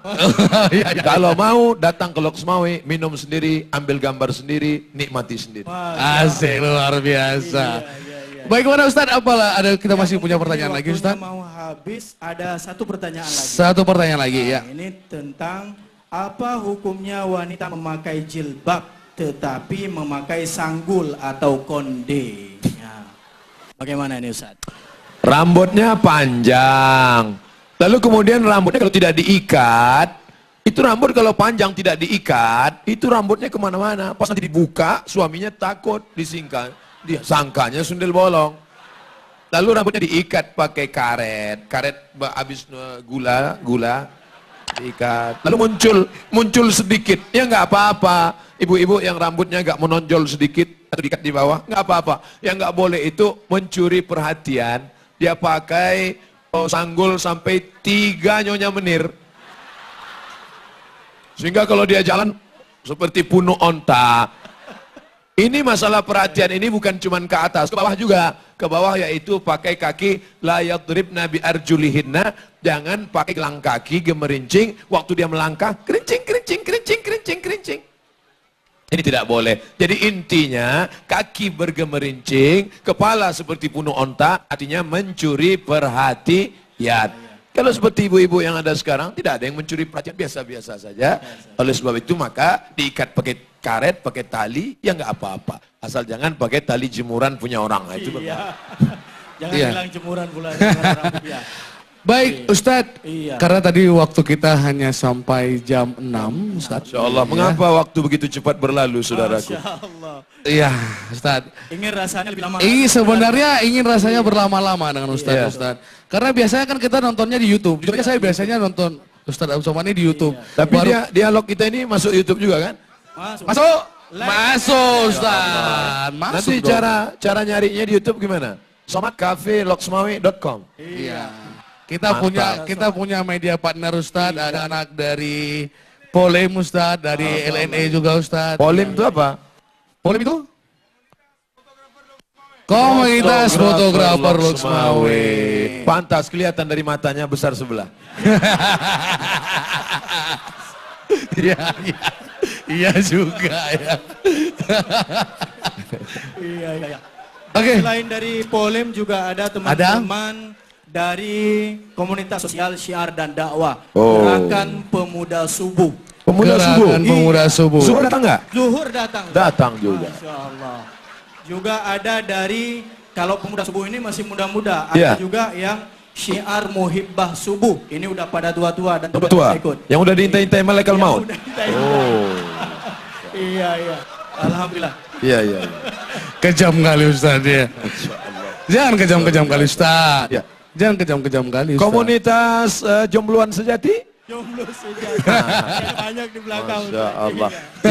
Iya, iya. Kalau mau datang ke Loksmawe, minum sendiri, ambil gambar sendiri, nikmati sendiri. Asik luar biasa. Iya. Bagaimana Ustaz? Apalah ada kita masih punya pertanyaan lagi Waktunya Ustaz? mau habis, ada satu pertanyaan lagi. Satu pertanyaan lagi ya. Nah, ini tentang apa hukumnya wanita memakai jilbab tetapi memakai sanggul atau konde. Ya. Bagaimana ini Ustaz? Rambutnya panjang. Lalu kemudian rambutnya kalau tidak diikat, itu rambut kalau panjang tidak diikat, itu rambutnya kemana-mana. Pas nanti dibuka, suaminya takut disingkat. Dia sangkanya sundel bolong. Lalu rambutnya diikat pakai karet habis gula diikat. Lalu muncul sedikit, ya nggak apa-apa. Ibu-ibu yang rambutnya nggak menonjol sedikit atau diikat di bawah, nggak apa-apa. Yang nggak boleh itu mencuri perhatian. Dia pakai sanggul sampai 3 nyonya menir. Sehingga kalau dia jalan seperti punuk onta. Ini masalah perhatian ini bukan cuma ke atas, ke bawah juga. Ke bawah yaitu pakai kaki la yadribna bi arjulihinna, jangan pakai gelang kaki gemerincing waktu dia melangkah, kerincing. Ini tidak boleh. Jadi intinya kaki bergemerincing, kepala seperti punuk onta, artinya mencuri perhatian. Kalau seperti ibu-ibu yang ada sekarang, tidak ada yang mencuri perhatian, biasa-biasa saja. Oleh sebab itu maka diikat pakai karet, pakai tali, ya nggak apa-apa. Asal jangan pakai tali jemuran punya orang. Nah, itu Iya. Jangan Iya. bilang jemuran pula. Jemuran ya. Baik Ustadz, Iya. karena tadi waktu kita hanya sampai jam 6 Ustadz. Insya Allah, mengapa waktu begitu cepat berlalu, saudaraku? Masya Allah. Iya Ustadz. Ingin rasanya lebih lama. Sebenarnya ingin rasanya berlama-lama dengan Ustadz. Iya. Ustadz. Karena biasanya kan kita nontonnya di YouTube. Juga saya biasanya nonton Ustadz Abu Somad ini di YouTube. Tapi dialog kita ini masuk YouTube juga kan? Masuk. Masuk Ustadz. Masuk Nanti dong. cara nyarinya di YouTube gimana? somatcafe.loksmawe.com. Iya. Kita punya media partner Ustadz, ada anak dari Polem Ustadz, dari LNE juga Ustadz. Polem itu apa? Polem itu? Komunitas fotografer Loksmawe. Pantas kelihatan dari matanya besar sebelah. Iya juga ya. Iya. Oke. Selain dari Polem juga ada teman-teman dari komunitas sosial syiar dan dakwah. Gerakan Pemuda Subuh. Pemuda Subuh. Gerakan Pemuda Subuh. Zuhur datang nggak? Zuhur datang. Datang juga. Masya Allah. Juga ada dari, kalau Pemuda Subuh ini masih muda-muda, Iya. ada juga yang syiar Muhibbah Subuh. Ini udah pada tua-tua dan tidak Tua. bisa ikut. Yang udah diintai-intai malaikat Yang maut. udah diintai. Iya. Alhamdulillah. Iya. Kejam kali Ustadz ya. Jangan kejam-kejam kali Ustadz. Ya. Jangan kejam-kejam kali Ustadz. Komunitas jombloan sejati. Jomblo sejati. Banyak di belakang. Masya Ustaz. Allah. Iya.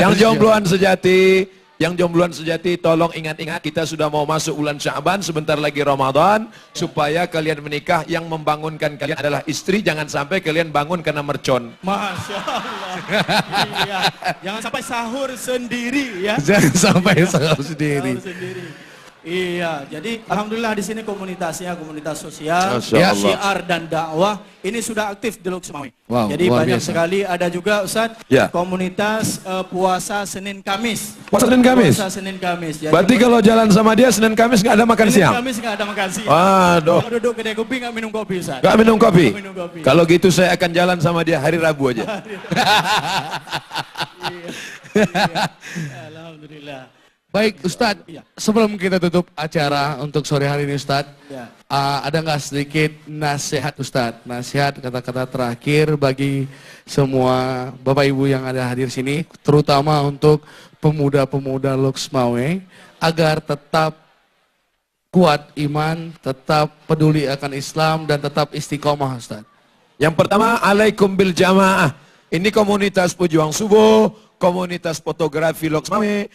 Yang jombloan sejati, tolong ingat-ingat kita sudah mau masuk bulan Sya'ban, sebentar lagi Ramadan, supaya kalian menikah, yang membangunkan kalian adalah istri, jangan sampai kalian bangun karena mercon. Masya Allah. Iya. Jangan sampai sahur sendiri ya. Jangan sampai sahur sendiri. Sahur sendiri. Iya, jadi alhamdulillah di sini komunitasnya komunitas sosial, Masya Allah. syiar dan dakwah ini sudah aktif di Loksmawe. Wow, Jadi luar banyak biasa. sekali, ada juga Ustadz Ya. komunitas puasa Senin Kamis. Puasa Senin Kamis? Puasa Senin Kamis. Jadi, Berarti kalau jalan sama dia Senin Kamis nggak ada makan Senin siang? Kamis nggak ada makan siang. Waduh. Kalau duduk kedai kopi nggak minum kopi Ustadz. Nggak minum kopi? Nggak minum kopi. Kalau gitu saya akan jalan sama dia hari Rabu aja. Alhamdulillah. Baik Ustadz, Iya. sebelum kita tutup acara untuk sore hari ini Ustadz, Ya. ada nggak sedikit nasihat Ustadz? Nasihat kata-kata terakhir bagi semua Bapak Ibu yang ada hadir sini, terutama untuk pemuda-pemuda Loksmawe, agar tetap kuat iman, tetap peduli akan Islam, dan tetap istiqomah Ustadz. Yang pertama, alaikum bil jamaah. Ini komunitas pejuang subuh, komunitas fotografi Loksmawe,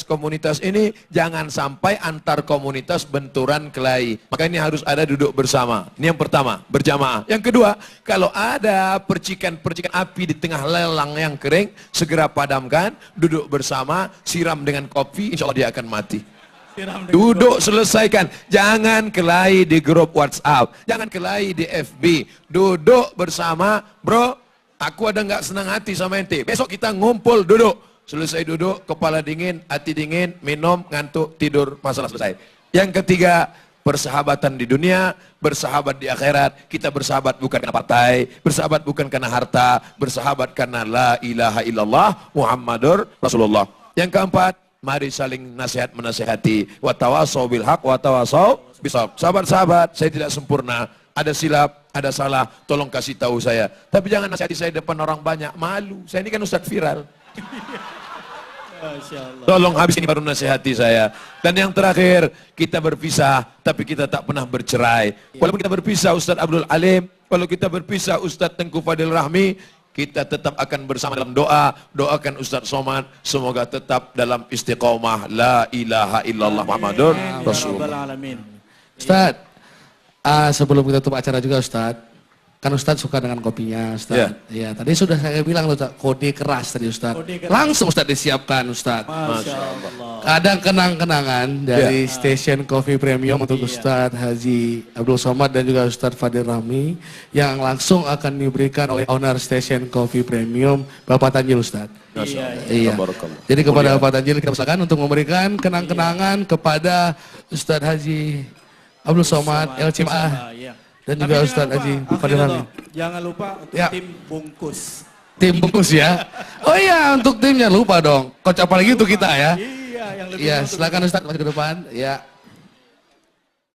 komunitas ini jangan sampai antar komunitas benturan kelahi. Maka ini harus ada duduk bersama. Ini yang pertama, berjamaah. Yang kedua, kalau ada percikan-percikan api di tengah lelang yang kering, segera padamkan, duduk bersama, siram dengan kopi, insya Allah dia akan mati. Siram dengan Duduk selesaikan, jangan kelahi di grup WhatsApp, jangan kelahi di FB. Duduk bersama, bro, aku ada nggak senang hati sama ente. Besok kita ngumpul, duduk. Selesai duduk, kepala dingin, hati dingin, minum, ngantuk, tidur, masalah selesai. Yang ketiga, persahabatan di dunia, bersahabat di akhirat. Kita bersahabat bukan karena partai, bersahabat bukan karena harta, bersahabat karena la ilaha illallah Muhammadur Rasulullah. Yang keempat, mari saling nasihat menasihati. Wa tawasau bil haq wa tawasau bisawab. Sahabat-sahabat, saya tidak sempurna. Ada silap, ada salah, tolong kasih tahu saya. Tapi jangan nasihati saya depan orang banyak, malu. Saya ini kan ustadz viral. Masya Allah. Tolong habis ini baru nasihati saya. Dan yang terakhir, kita berpisah, tapi kita tak pernah bercerai. Walaupun kita berpisah Ustadz Abdul Alim, walau kita berpisah Ustadz Tengku Fadil Rahmi, kita tetap akan bersama dalam doa. Doakan Ustadz Somad, semoga tetap dalam istiqomah. La ilaha illallah Muhammadur Rasulullah. Ustadz, sebelum kita tutup acara juga Ustadz, kan Ustadz suka dengan kopinya Ustadz. Ya, tadi sudah saya bilang Ustadz, kode keras tadi Ustadz. Kode keras. Langsung Ustadz disiapkan Ustadz. Masya Allah. Ada kenang-kenangan dari Station Coffee Premium untuk Ustadz Haji Abdul Somad dan juga Ustadz Fadil Rahmi yang langsung akan diberikan oleh owner Station Coffee Premium Bapak Tanjil Ustadz. Iya. Jadi kepada Bapak Tanjil kita persilakan untuk memberikan kenang-kenangan kepada Ustadz Haji Abdul Somad LCMA. Iya. Dan juga Ustadz Haji Fadil Rahmi. Jangan lupa untuk Ya. tim bungkus. Tim bungkus ya. Oh iya, untuk timnya lupa dong. Coach apalagi untuk kita ya. Iya, yang lebih Iya, untuk silakan Ustadz maju ke depan. Ya.